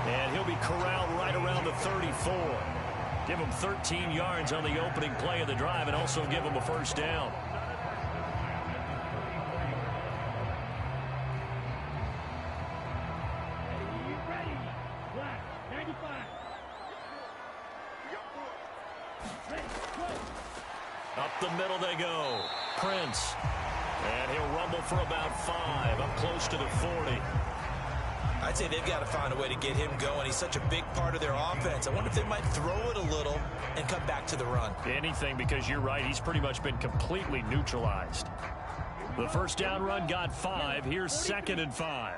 And he'll be corralled right around the 34. Give him 13 yards on the opening play of the drive and also give him a first down. Ready. Black, 95. Ready, go. Up the middle they go. Prince. And he'll rumble for about 5, up close to the 40. I'd say they've got to find a way to get him going. He's such a big part of their offense. I wonder if they might throw it a little and come back to the run. Anything, because you're right. He's pretty much been completely neutralized. The first down run got 5. Here's 2nd and 5.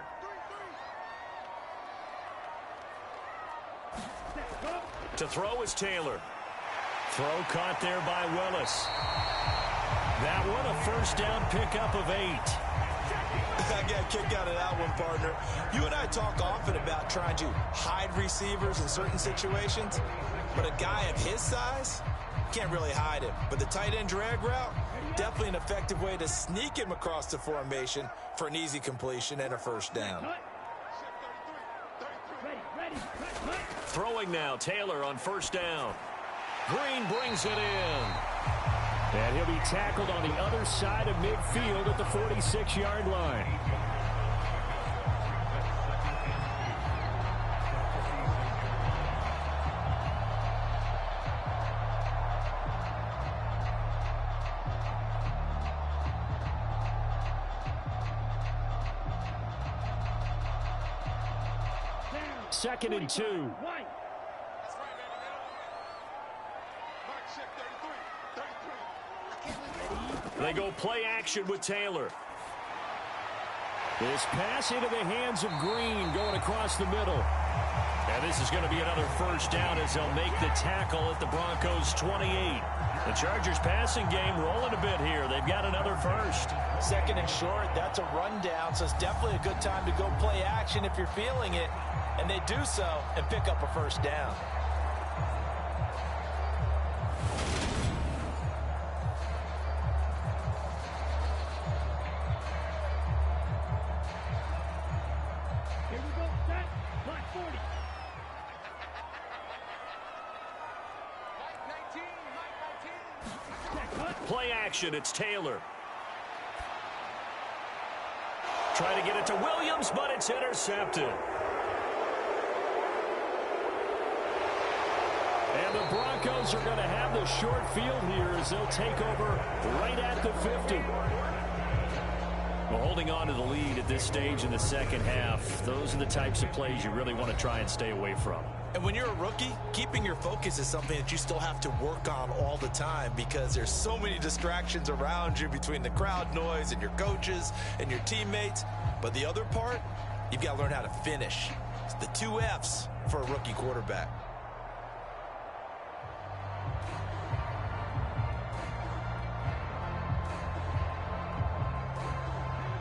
To throw is Taylor. Throw caught there by Willis. That one a first down pickup of 8. I got a kick out of that one, partner. You and I talk often about trying to hide receivers in certain situations, but a guy of his size can't really hide him. But the tight end drag route, definitely an effective way to sneak him across the formation for an easy completion and a first down. Throwing now, Taylor on first down. Green brings it in. And he'll be tackled on the other side of midfield at the 46-yard line. Second and 2. They go play action with Taylor. This pass into the hands of Green going across the middle. And this is going to be another first down as they'll make the tackle at the Broncos 28. The Chargers passing game rolling a bit here. They've got another first. Second and short, that's a rundown, so it's definitely a good time to go play action if you're feeling it. And they do so and pick up a first down. Here we go, set, black 40. Play action, it's Taylor. Try to get it to Williams, but it's intercepted. And the Broncos are going to have the short field here as they'll take over right at the 50. Well, holding on to the lead at this stage in the second half, those are the types of plays you really want to try and stay away from. And when you're a rookie, keeping your focus is something that you still have to work on all the time because there's so many distractions around you between the crowd noise and your coaches and your teammates. But the other part, you've got to learn how to finish. It's the 2 F's for a rookie quarterback.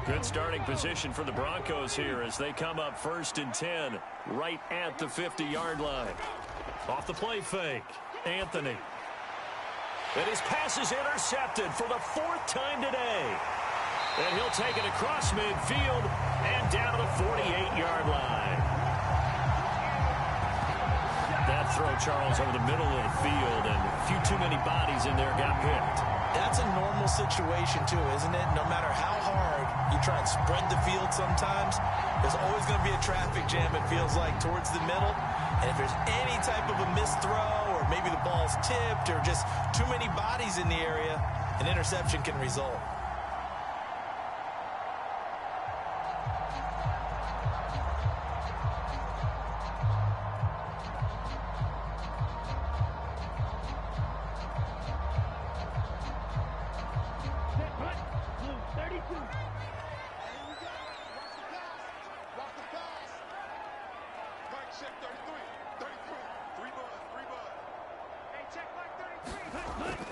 Good starting position for the Broncos here as they come up 1st and 10 right at the 50-yard line. Off the play fake, Anthony. And his pass is intercepted for the 4th time today. And he'll take it across midfield and down to the 48-yard line. That throw, Charles, over the middle of the field, and a few too many bodies in there got picked. That's a normal situation, too, isn't it? No matter how hard you try and spread the field sometimes, there's always going to be a traffic jam, it feels like, towards the middle. And if there's any type of a missed throw or maybe the ball's tipped or just too many bodies in the area, an interception can result.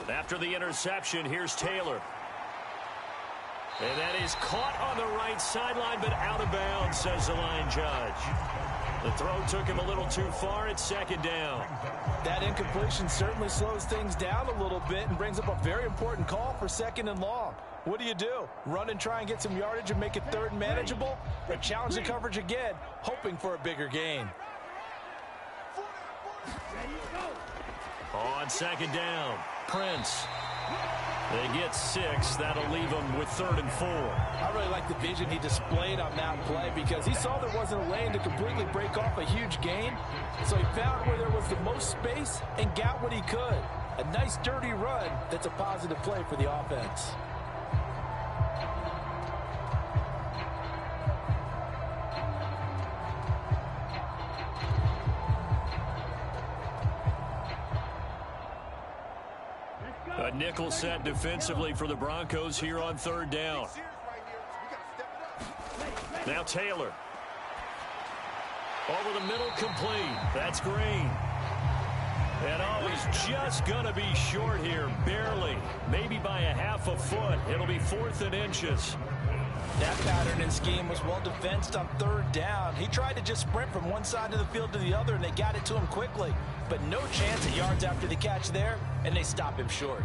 After the interception, here's Taylor. And that is caught on the right sideline, but out of bounds, says the line judge. The throw took him a little too far. It's 2nd down. That incompletion certainly slows things down a little bit and brings up a very important call for 2nd and long. What do? Run and try and get some yardage and make it 3rd and manageable? Or challenge the coverage again, hoping for a bigger gain? On 2nd down, Prince. They get 6. That'll leave them with 3rd and 4. I really like the vision he displayed on that play because he saw there wasn't a lane to completely break off a huge gain. So he found where there was the most space and got what he could. A nice, dirty run that's a positive play for the offense. A nickel set defensively for the Broncos here on 3rd down. Now Taylor. Over the middle, complete. That's Green. And he's just going to be short here, barely. Maybe by a half a foot. It'll be 4th and inches. That pattern and scheme was well defensed on 3rd down. He tried to just sprint from one side of the field to the other, and they got it to him quickly. But no chance at yards after the catch there, and they stop him short.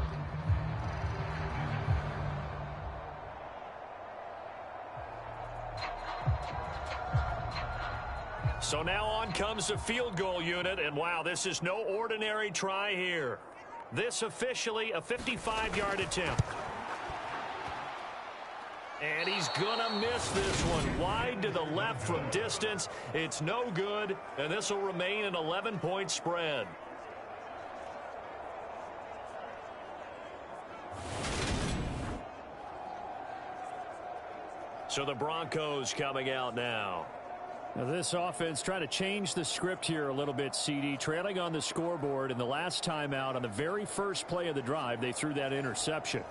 So now on comes the field goal unit, and wow, this is no ordinary try here. This officially a 55-yard attempt. And he's gonna miss this one wide to the left from distance. It's no good, and this will remain an 11-point spread. So the Broncos coming out now. Now this offense trying to change the script here a little bit, CD. Trailing on the scoreboard, and the last time out on the very first play of the drive, they threw that interception.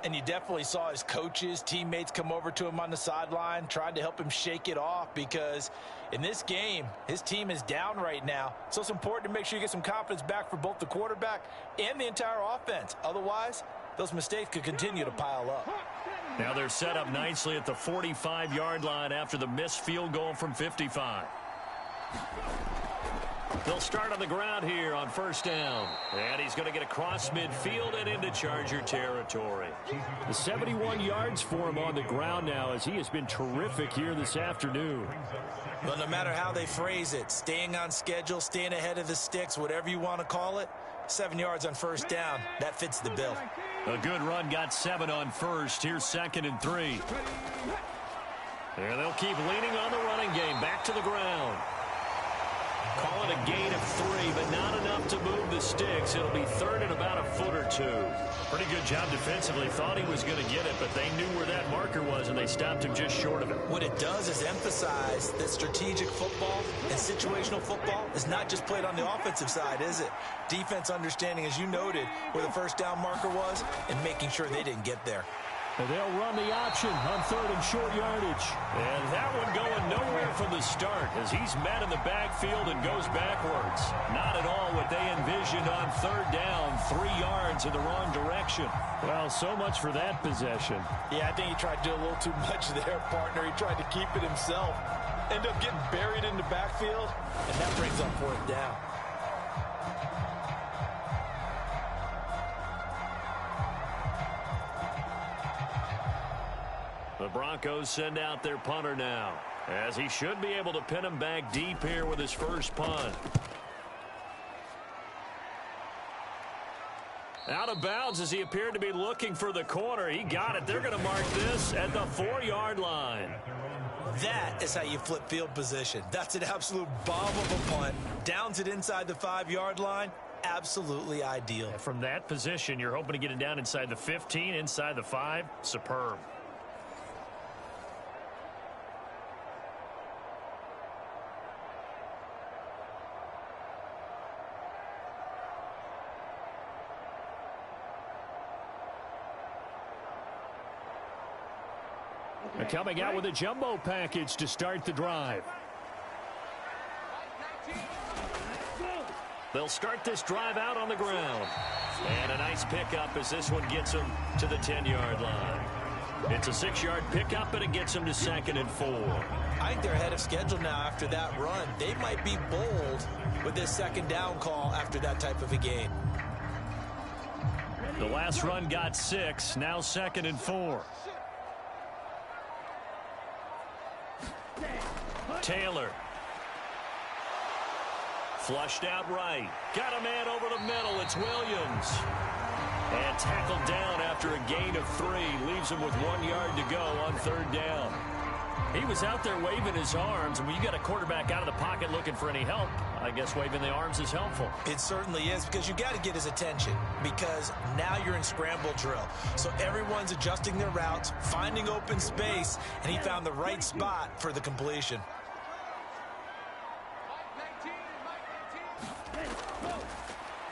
And you definitely saw his coaches, teammates come over to him on the sideline, trying to help him shake it off because in this game, his team is down right now. So it's important to make sure you get some confidence back for both the quarterback and the entire offense. Otherwise, those mistakes could continue to pile up. Now they're set up nicely at the 45-yard line after the missed field goal from 55. They'll start on the ground here on 1st down. And he's going to get across midfield and into Charger territory. The 71 yards for him on the ground now as he has been terrific here this afternoon. Well, no matter how they phrase it, staying on schedule, staying ahead of the sticks, whatever you want to call it, 7 yards on 1st down, that fits the bill. A good run, got 7 on 1st. Here's 2nd and 3. And they'll keep leaning on the running game. Back to the ground. Call it a gain of 3, but not enough to move the sticks. It'll be third and about a foot or two. Pretty good job defensively. Thought he was going to get it, but they knew where that marker was, and they stopped him just short of it. What it does is emphasize that strategic football and situational football is not just played on the offensive side, is it? Defense understanding, as you noted, where the first down marker was and making sure they didn't get there. And they'll run the option on third and short yardage. And that one going nowhere from the start as he's met in the backfield and goes backwards. Not at all what they envisioned on third down, 3 yards in the wrong direction. Well, so much for that possession. Yeah, I think he tried to do a little too much there, partner. He tried to keep it himself. Ended up getting buried in the backfield, and that brings up fourth down. The Broncos send out their punter now, as he should be able to pin him back deep here with his first punt. Out of bounds as he appeared to be looking for the corner. He got it. They're going to mark this at the 4-yard line. That is how you flip field position. That's an absolute bomb of a punt. Downs it inside the 5-yard line. Absolutely ideal. From that position, you're hoping to get it down inside the 15, inside the 5. Superb. And coming out with a jumbo package to start the drive. They'll start this drive out on the ground. And a nice pickup as this one gets them to the 10-yard line. It's a 6-yard pickup, and it gets them to 2nd and 4. I think they're ahead of schedule now after that run. They might be bold with this second down call after that type of a game. The last run got 6, now 2nd and 4. Taylor. Flushed out right. Got a man over the middle. It's Williams. And tackled down after a gain of 3. Leaves him with 1 yard to go on third down. He was out there waving his arms, and when you got a quarterback out of the pocket looking for any help, I guess waving the arms is helpful. It certainly is, because you got to get his attention, because now you're in scramble drill. So everyone's adjusting their routes, finding open space, and he found the right spot for the completion.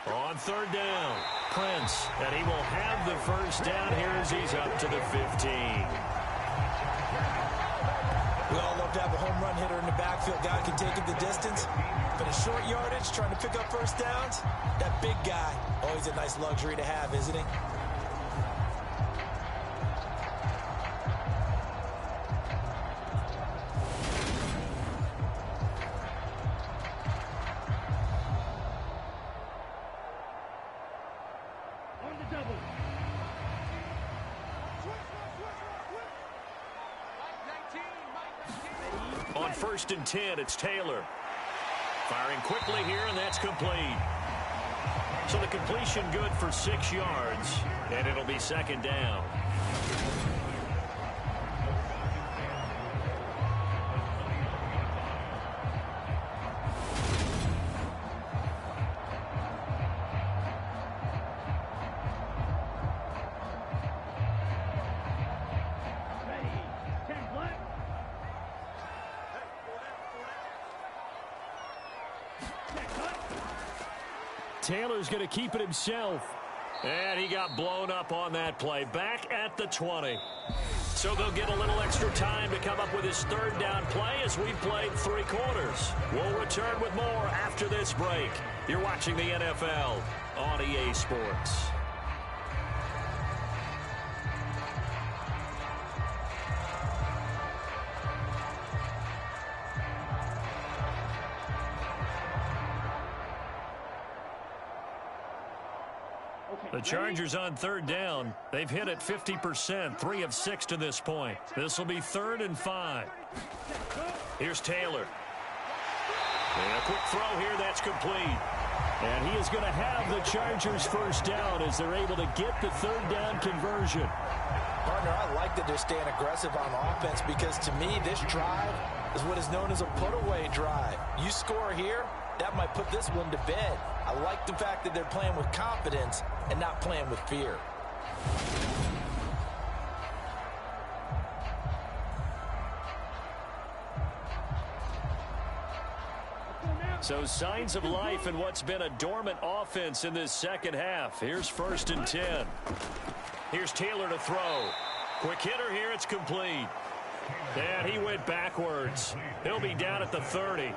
On third down, Prince, and he will have the first down here as he's up to the 15. We all love to have a home run hitter in the backfield. Guy can take it the distance. But in short yardage, trying to pick up first downs, that big guy, always a nice luxury to have, isn't he? On 1st and 10, it's Taylor. Firing quickly here, and that's complete. So the completion good for 6 yards, and it'll be 2nd down. Taylor's going to keep it himself. And he got blown up on that play. Back at the 20. So they'll get a little extra time to come up with his third down play as we've played 3 quarters. We'll return with more after this break. You're watching the NFL on EA Sports. The Chargers on third down. They've hit it 50%, 3 of 6 to this point. This will be 3rd and 5. Here's Taylor. And a quick throw here, that's complete. And he is going to have the Chargers first down as they're able to get the third down conversion. Partner, I like that they're staying aggressive on offense, because to me, this drive is what is known as a put-away drive. You score here, that might put this one to bed. I like the fact that they're playing with confidence and not playing with fear. So signs of life in what's been a dormant offense in this second half. Here's 1st and 10. Here's Taylor to throw. Quick hitter here. It's complete. And he went backwards. He'll be down at the 30.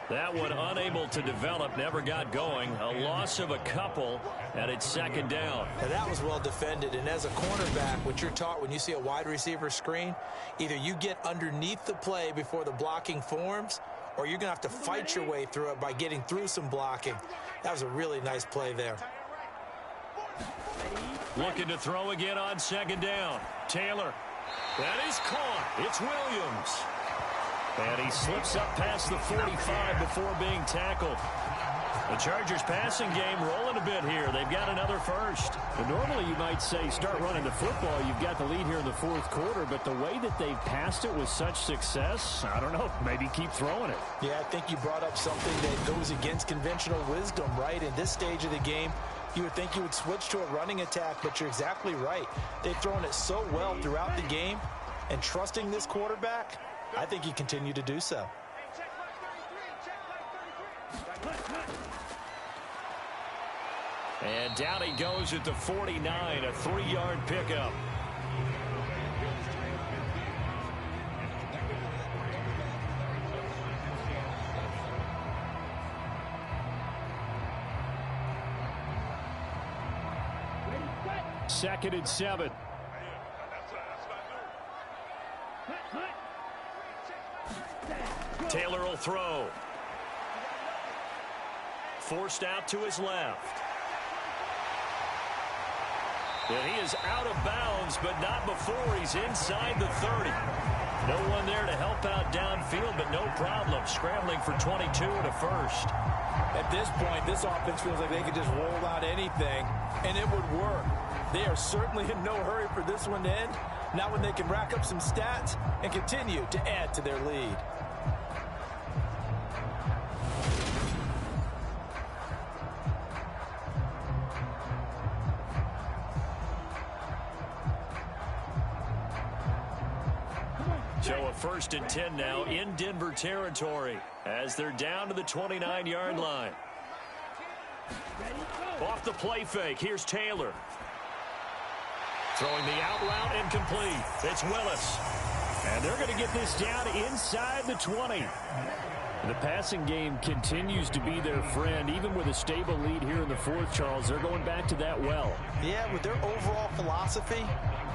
That one unable to develop, never got going. A loss of a couple, and it's 2nd down. Now that was well defended, and as a cornerback, what you're taught when you see a wide receiver screen, either you get underneath the play before the blocking forms, or you're going to have to fight your way through it by getting through some blocking. That was a really nice play there. Looking to throw again on 2nd down. Taylor. That is caught. It's Williams. And he slips up past the 45 before being tackled. The Chargers passing game rolling a bit here. They've got another first. And normally you might say start running the football. You've got the lead here in the 4th quarter, but the way that they've passed it with such success, I don't know, maybe keep throwing it. Yeah, I think you brought up something that goes against conventional wisdom, right? In this stage of the game, you would think you would switch to a running attack, but you're exactly right. They've thrown it so well throughout the game, and trusting this quarterback, I think you continue to do so. And down he goes at the 49, a 3-yard pickup. Second and 7. Taylor will throw. Forced out to his left. And he is out of bounds, but not before he's inside the 30. No one there to help out downfield, but no problem. Scrambling for 22 and a first. At this point, this offense feels like they could just roll out anything, and it would work. They are certainly in no hurry for this one to end. Now when they can rack up some stats and continue to add to their lead. So a 1st and 10 now in Denver territory as they're down to the 29-yard line. Off the play fake, here's Taylor. Throwing the out route and complete. It's Willis. And they're going to get this down inside the 20. The passing game continues to be their friend. Even with a stable lead here in the 4th, Charles, they're going back to that well. Yeah, with their overall philosophy,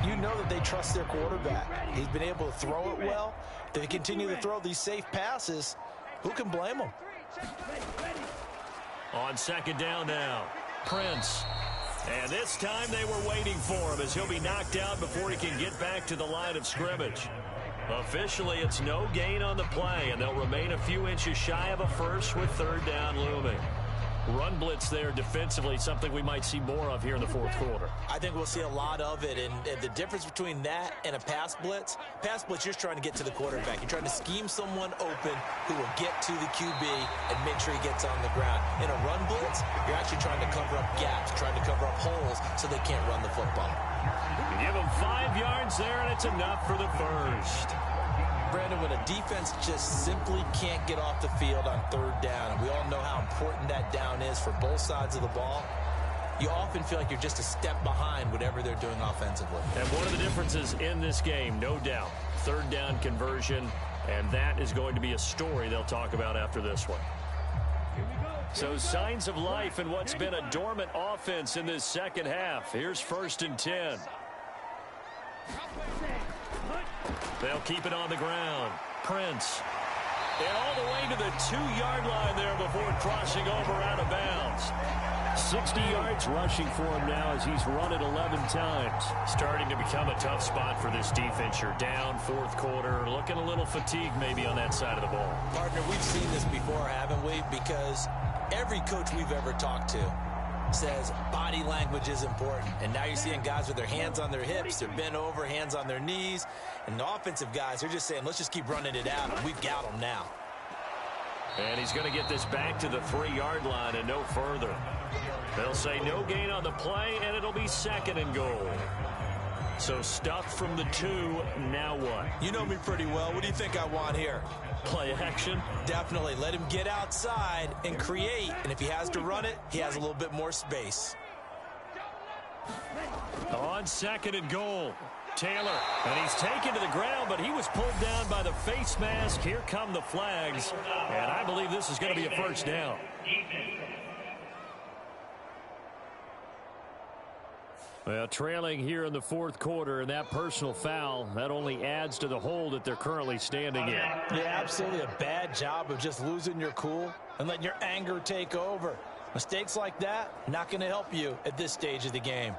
you know that they trust their quarterback. He's been able to throw it well. They continue to throw these safe passes. Who can blame them? On 2nd down now, Prince. And this time they were waiting for him as he'll be knocked out before he can get back to the line of scrimmage. Officially, it's no gain on the play, and they'll remain a few inches shy of a first with 3rd down looming. Run blitz there defensively, something we might see more of here in the 4th quarter. I think we'll see a lot of it, and the difference between that and a pass blitz, you're just trying to get to the quarterback. You're trying to scheme someone open who will get to the QB and make sure he gets on the ground. In a run blitz, you're actually trying to cover up gaps, trying to cover up holes so they can't run the football. You give them 5 yards there, and it's enough for the first. Brandon, when a defense just simply can't get off the field on 3rd down, and we all know how important that down is for both sides of the ball, you often feel like you're just a step behind whatever they're doing offensively. And one of the differences in this game, no doubt, 3rd down conversion, and that is going to be a story they'll talk about after this one. So signs of life in what's been a dormant offense in this second half. Here's 1st and 10. They'll keep it on the ground. Prince. And all the way to the 2-yard line there before crossing over out of bounds. 60 yards rushing for him now as he's run it 11 times. Starting to become a tough spot for this defense. You're down 4th quarter. Looking a little fatigued maybe on that side of the ball. Partner, we've seen this before, haven't we? Because every coach we've ever talked to says body language is important. And now you're seeing guys with their hands on their hips, they're bent over, hands on their knees. And the offensive guys are just saying, let's just keep running it out, and we've got them now. And he's going to get this back to the 3-yard line and no further. They'll say no gain on the play, and it'll be 2nd and goal. So stuffed from the 2, now what? You know me pretty well. What do you think I want here? Play action? Definitely. Let him get outside and create. And if he has to run it, he has a little bit more space. On 2nd and goal, Taylor. And he's taken to the ground, but he was pulled down by the face mask. Here come the flags. And I believe this is going to be a first down. Well, trailing here in the 4th quarter, and that personal foul, that only adds to the hole that they're currently standing in. Yeah, absolutely a bad job of just losing your cool and letting your anger take over. Mistakes like that, not going to help you at this stage of the game.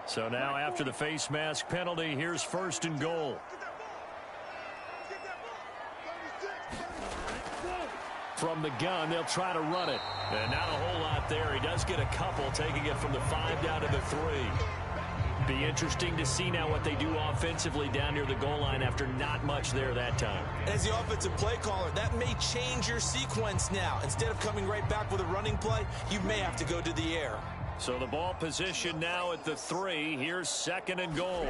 So now after the face mask penalty, here's 1st and goal. From the gun, they'll try to run it. And not a whole lot there. He does get a couple, taking it from the 5 down to the 3. Be interesting to see now what they do offensively down near the goal line after not much there that time. As the offensive play caller, that may change your sequence now. Instead of coming right back with a running play, you may have to go to the air. So the ball position now at the 3. Here's 2nd and goal.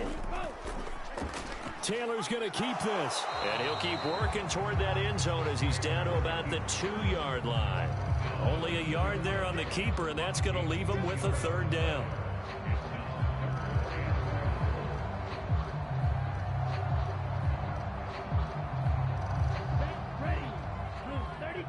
Taylor's going to keep this. And he'll keep working toward that end zone as he's down to about the 2-yard line. Only a yard there on the keeper, and that's going to leave him with a 3rd down. Ready. 32.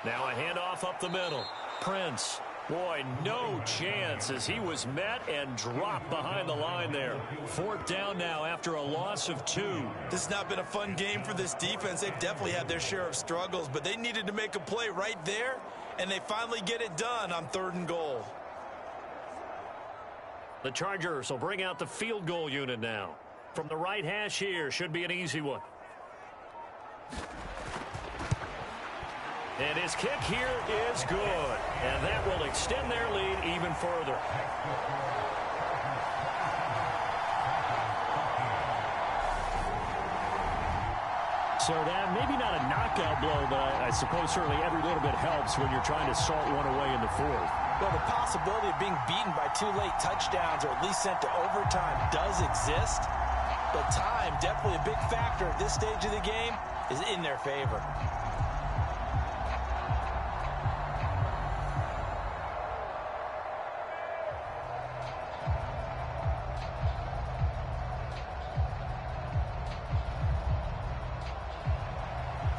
Now a handoff up the middle. Prince. Boy, no chance as he was met and dropped behind the line there. 4th down now after a loss of 2. This has not been a fun game for this defense. They've definitely had their share of struggles, but they needed to make a play right there, and they finally get it done on 3rd and goal. The Chargers will bring out the field goal unit now. From the right hash here, should be an easy one. And his kick here is good. And that will extend their lead even further. So that maybe not a knockout blow, but I suppose certainly every little bit helps when you're trying to salt one away in the 4th. Well, the possibility of being beaten by 2 late touchdowns or at least sent to overtime does exist. But time, definitely a big factor at this stage of the game, is in their favor.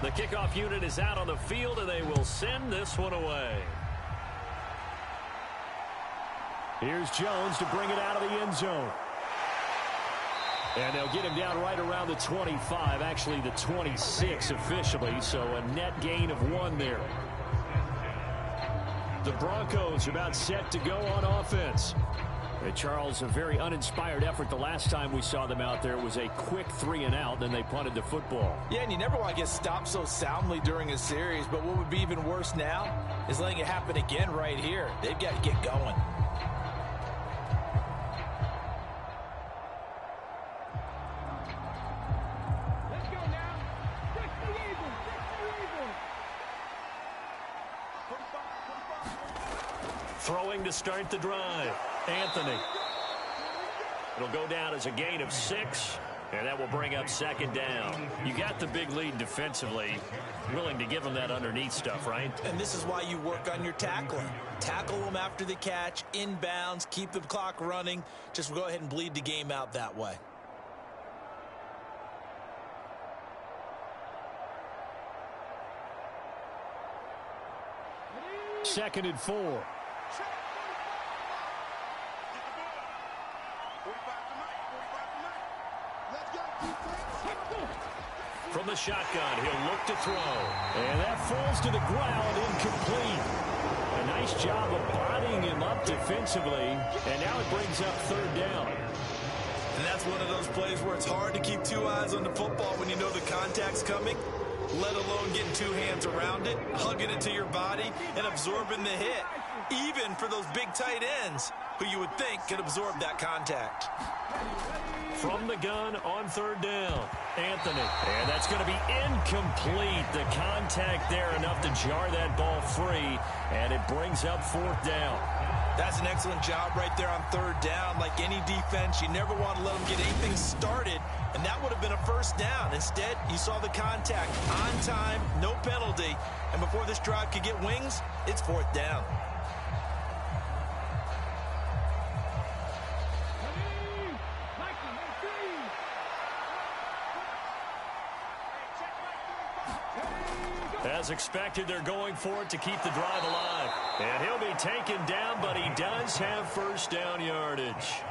The kickoff unit is out on the field, and they will send this one away. Here's Jones to bring it out of the end zone. And they'll get him down right around the 25, actually the 26 officially, so a net gain of 1 there. The Broncos are about set to go on offense. Hey, Charles, a very uninspired effort the last time we saw them out there. It was a quick 3 and out, then they punted the football. Yeah, and you never want to get stopped so soundly during a series, but what would be even worse now is letting it happen again right here. They've got to get going. Let's go now. Fix the Eagles. Throwing to start the drive. Anthony. It'll go down as a gain of 6, and that will bring up 2nd down. You got the big lead defensively. Willing to give them that underneath stuff, right? And this is why you work on your tackling. Tackle them after the catch, inbounds, keep the clock running. Just go ahead and bleed the game out that way. Second and 4. From the shotgun, he'll look to throw. And that falls to the ground, incomplete. A nice job of bodying him up defensively, and now it brings up 3rd down. And that's one of those plays where it's hard to keep 2 eyes on the football when you know the contact's coming. let alone getting two hands around it, hugging it to your body, and absorbing the hit, even for those big tight ends who you would think could absorb that contact. From the gun on third down, Anthony. And that's going to be incomplete. The contact there enough to jar that ball free, and it brings up fourth down. That's an excellent job right there on third down. Like any defense, you never want to let them get anything started, and that would have been a first down. Instead, you saw the contact on time, no penalty, and before this drive could get wings, it's fourth down. As expected, they're going for it to keep the drive alive. And he'll be taken down, but he does have first down yardage.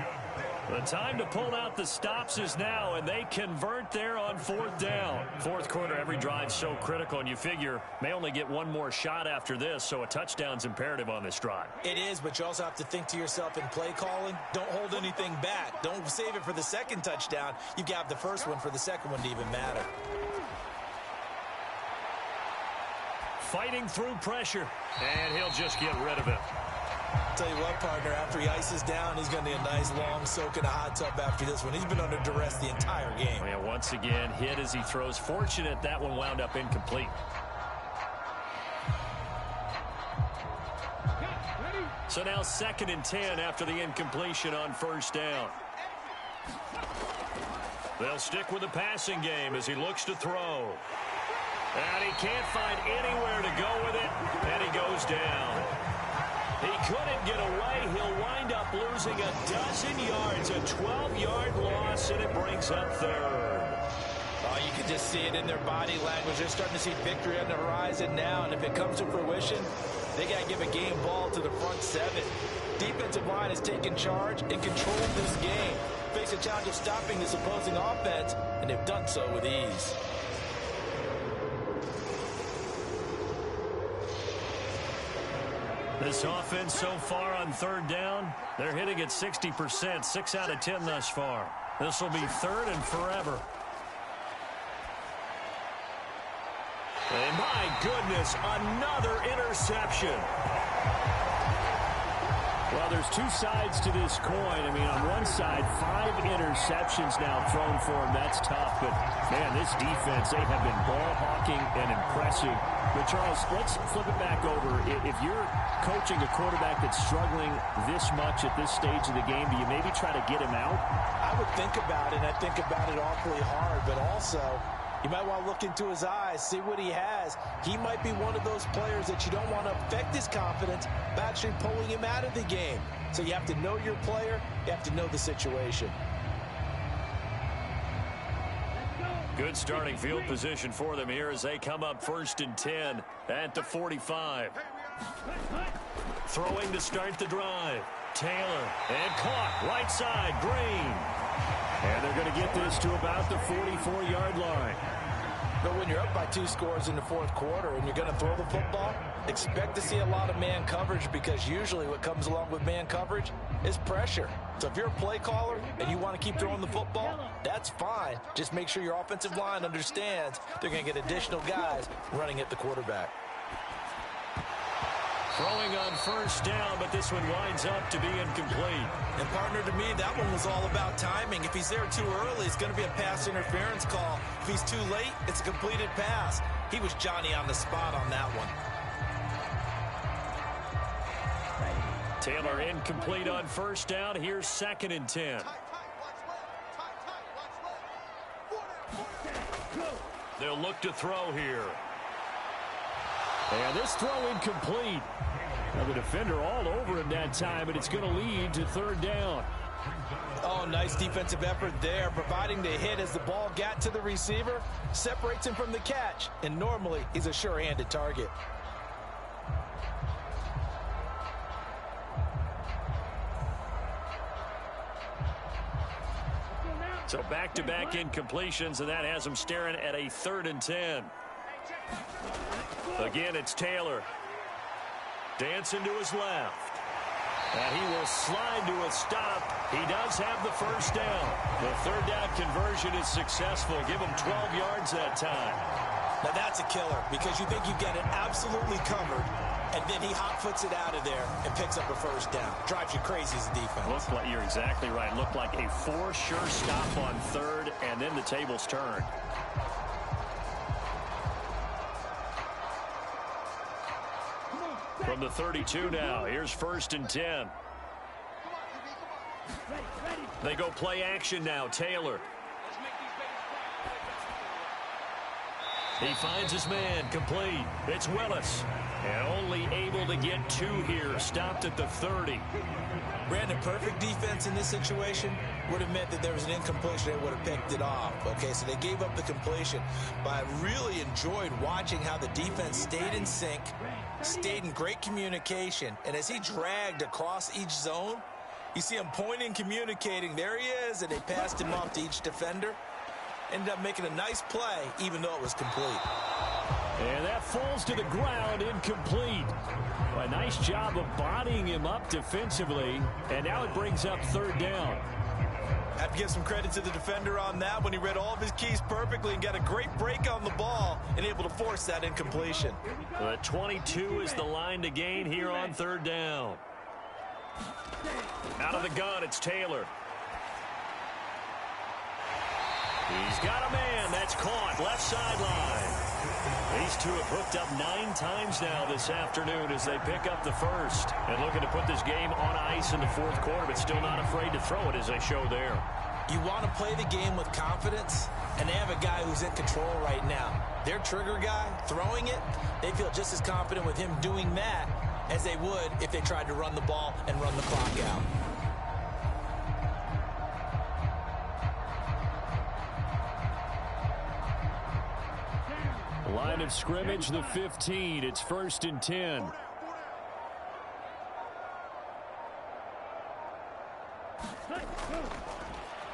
The time to pull out the stops is now, and they convert there on fourth down. Fourth quarter, every drive's so critical, and you figure may only get one more shot after this, so a touchdown's imperative on this drive. It is, but you also have to think to yourself in play calling, don't hold anything back. Don't save it for the second touchdown. You've got the first one for the second one to even matter. Fighting through pressure, and he'll just get rid of it. Tell you what, partner, after he ices down, he's going to need a nice long soak in a hot tub after this one. He's been under duress the entire game. Yeah, once again, hit as he throws. Fortunate that one wound up incomplete. So now 2nd and 10 after the incompletion on first down. They'll stick with the passing game as he looks to throw. And he can't find anywhere to go with it, and he goes down. He couldn't get away. He'll wind up losing a dozen yards, a 12-yard loss, and it brings up third. Oh, you can just see it in their body language. They're starting to see victory on the horizon now, and if it comes to fruition, they got to give a game ball to the front seven. Defensive line has taken charge and controlled this game. Face a challenge of stopping this opposing offense, and they've done so with ease. This offense so far on third down, they're hitting at 60%, 6 out of 10 thus far. This will be third and forever. And my goodness, another interception. Well, there's two sides to this coin. I mean, on one side, 5 interceptions now thrown for him. That's tough. But, man, this defense, they have been ball hawking and impressive. But, Charles, let's flip it back over. If you're coaching a quarterback that's struggling this much at this stage of the game, do you maybe try to get him out? I would think about it, and I think about it awfully hard. But also, you might want to look into his eyes, see what he has. He might be one of those players that you don't want to affect his confidence by actually pulling him out of the game. So you have to know your player. You have to know the situation. Good starting field position for them here as they come up 1st and 10 at the 45. Throwing to start the drive. Taylor, and caught right side, Green. And they're going to get this to about the 44-yard line. But when you're up by 2 scores in the fourth quarter and you're going to throw the football, expect to see a lot of man coverage, because usually what comes along with man coverage is pressure. So if you're a play caller and you want to keep throwing the football, that's fine. Just make sure your offensive line understands they're going to get additional guys running at the quarterback. Throwing on first down, but this one winds up to be incomplete. And partner, to me, that one was all about timing. If he's there too early, it's going to be a pass interference call. If he's too late, it's a completed pass. He was Johnny on the spot on that one. Taylor incomplete on first down. Here's 2nd and 10. They'll look to throw here. And this throw incomplete. Now the defender all over him that time, but it's going to lead to 3rd down. Oh, nice defensive effort there, providing the hit as the ball got to the receiver, separates him from the catch, and normally he's a sure-handed target. So back-to-back incompletions, and that has him staring at a 3rd and 10. Again, it's Taylor. Dancing to his left. And he will slide to a stop. He does have the first down. The 3rd down conversion is successful. Give him 12 yards that time. Now that's a killer because you think you get it absolutely covered, and then he hot-foots it out of there and picks up a first down. Drives you crazy as a defense. You're exactly right. Looked like a for-sure stop on third, and then the tables turned. From the 32 now, here's 1st and 10. They go play action now. Taylor. He finds his man, complete. It's Willis. And only able to get 2 here, stopped at the 30. Brandon, perfect defense in this situation would have meant that there was an incompletion. They would have picked it off. Okay, so they gave up the completion. But I really enjoyed watching how the defense stayed in sync, stayed in great communication. And as he dragged across each zone, you see him pointing, communicating. There he is, and they passed him off to each defender. Ended up making a nice play, even though it was complete. And that falls to the ground, incomplete. A nice job of bodying him up defensively, and now it brings up 3rd down. Have to give some credit to the defender on that when he read all of his keys perfectly and got a great break on the ball and able to force that incompletion. The 22 is the line to gain here on 3rd down. Out of the gun, it's Taylor. He's got a man. That's caught. Left sideline. These two have hooked up 9 times now this afternoon as they pick up the first. And looking to put this game on ice in the 4th quarter, but still not afraid to throw it as they show there. You want to play the game with confidence, and they have a guy who's in control right now. Their trigger guy, throwing it, they feel just as confident with him doing that as they would if they tried to run the ball and run the clock out. Line of scrimmage, the 15. It's 1st and 10.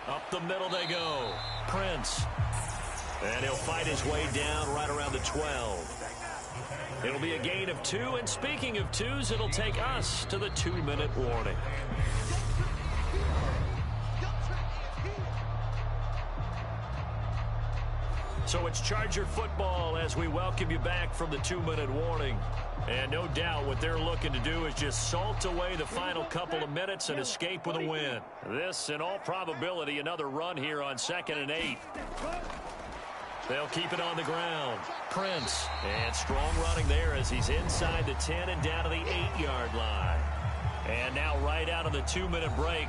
Up the middle they go. Prince. And he'll fight his way down right around the 12. It'll be a gain of 2. And speaking of 2s, it'll take us to the 2-minute warning. So it's Charger football as we welcome you back from the 2-minute warning. And no doubt what they're looking to do is just salt away the final couple of minutes and escape with a win. This, in all probability, another run here on 2nd and 8. They'll keep it on the ground. Prince. And strong running there as he's inside the 10 and down to the 8-yard line. And now right out of the 2-minute break,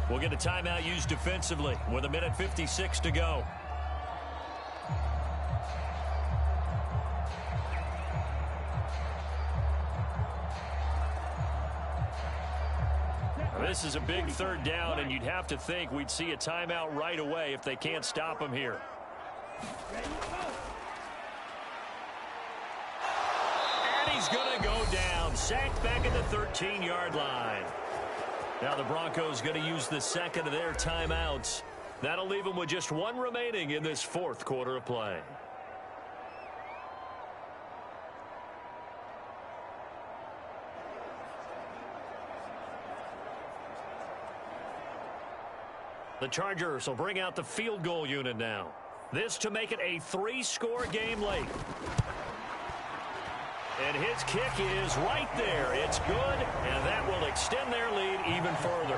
we'll get a timeout used defensively with 1:56 to go. This is a big 3rd down, and you'd have to think we'd see a timeout right away if they can't stop him here. And he's going to go down. Sacked back at the 13-yard line. Now the Broncos going to use the 2nd of their timeouts. That'll leave them with just 1 remaining in this 4th quarter of play. The Chargers will bring out the field goal unit now. This to make it a 3-score game late. And his kick is right there. It's good, and that will extend their lead even further.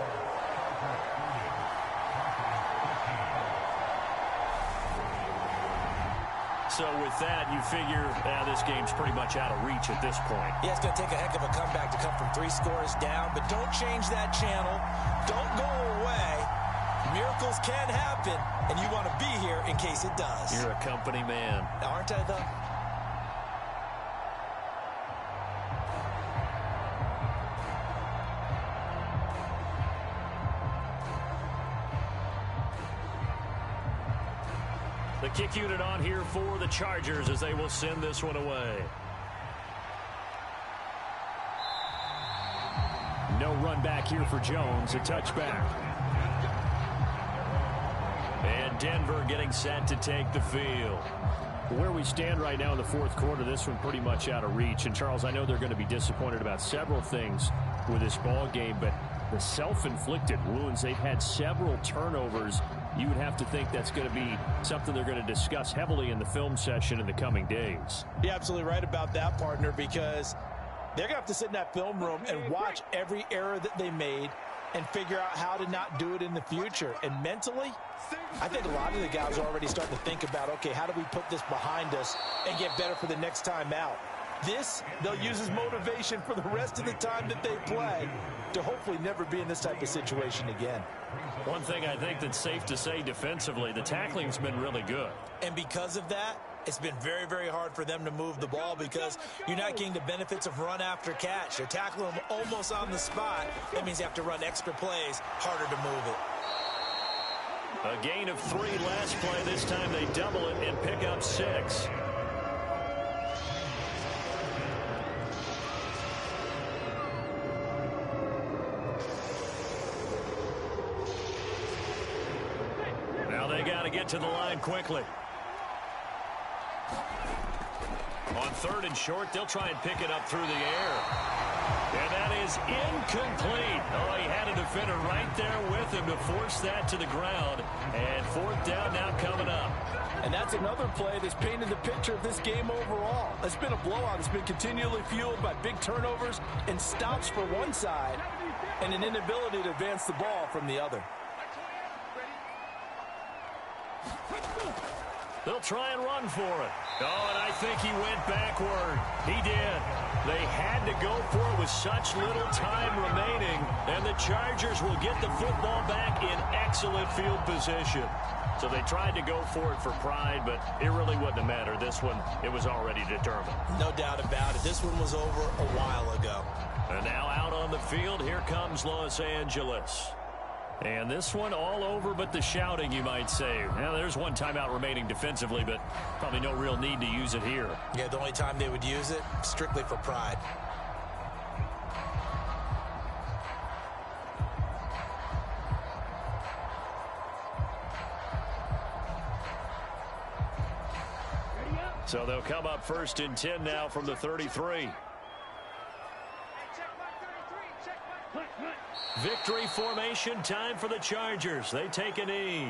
So with that, you figure this game's pretty much out of reach at this point. Yeah, it's going to take a heck of a comeback to come from 3 scores down, but don't change that channel. Don't go away. Miracles can happen, and you want to be here in case it does. You're a company man. Aren't I, though? The kick unit on here for the Chargers as they will send this one away. No run back here for Jones. A touchback. And Denver getting set to take the field. Where we stand right now in the 4th quarter, this one pretty much out of reach. And, Charles, I know they're going to be disappointed about several things with this ball game, but the self-inflicted wounds, they've had several turnovers you would have to think that's going to be something they're going to discuss heavily in the film session in the coming days. You're absolutely right about that, partner, because they're going to have to sit in that film room and watch every error that they made and figure out how to not do it in the future. And mentally, I think a lot of the guys are already starting to think about, okay, how do we put this behind us and get better for the next time out? This, they'll use as motivation for the rest of the time that they play to hopefully never be in this type of situation again. One thing I think that's safe to say defensively, the tackling's been really good. And because of that, it's been very, very hard for them to move the ball because you're not getting the benefits of run after catch. They're tackling them almost on the spot. That means you have to run extra plays, harder to move it. A gain of 3 last play. This time they double it and pick up 6. Now they got to get to the line quickly. On 3rd and short, they'll try and pick it up through the air. And that is incomplete. Oh, he had a defender right there with him to force that to the ground. And 4th down now coming up. And that's another play that's painted the picture of this game overall. It's been a blowout. It's been continually fueled by big turnovers and stops for one side and an inability to advance the ball from the other. They'll try and run for it. Oh, and I think he went backward. He did. They had to go for it with such little time remaining, and the Chargers will get the football back in excellent field position. So they tried to go for it for pride, but it really wouldn't have mattered. This one, it was already determined. No doubt about it. This one was over a while ago. And now out on the field, here comes Los Angeles. And this one all over but the shouting, you might say. Now, there's one timeout remaining defensively, but probably no real need to use it here. Yeah, the only time they would use it, strictly for pride. So they'll come up 1st and 10 now from the 33. Victory formation time for the Chargers. They take a knee.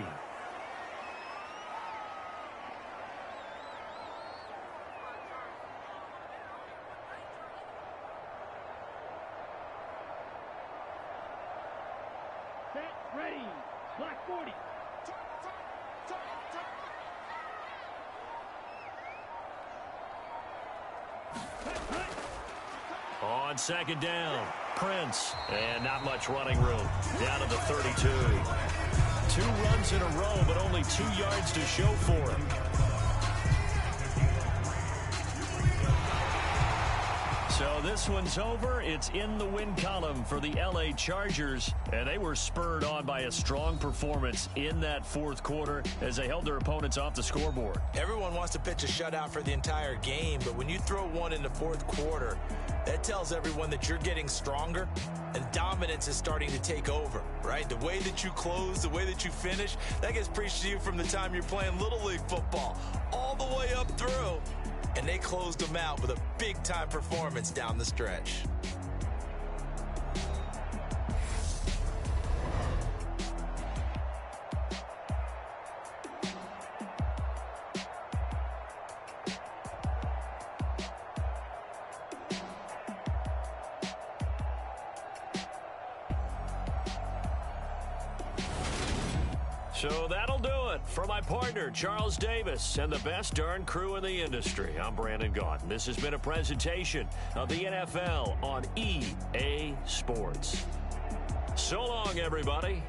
Set, ready, Black 40. On 2nd down, Prince, and not much running room. Down to the 32. 2 runs in a row, but only 2 yards to show for him. So this one's over. It's in the win column for the LA Chargers, and they were spurred on by a strong performance in that 4th quarter as they held their opponents off the scoreboard. Everyone wants to pitch a shutout for the entire game, but when you throw one in the 4th quarter, that tells everyone that you're getting stronger and dominance is starting to take over, right? The way that you close, the way that you finish, that gets preached to you from the time you're playing Little League football all the way up through. And they closed them out with a big-time performance down the stretch. So that'll do it for my partner, Charles Davis, and the best darn crew in the industry. I'm Brandon Gaudin. This has been a presentation of the NFL on EA Sports. So long, everybody.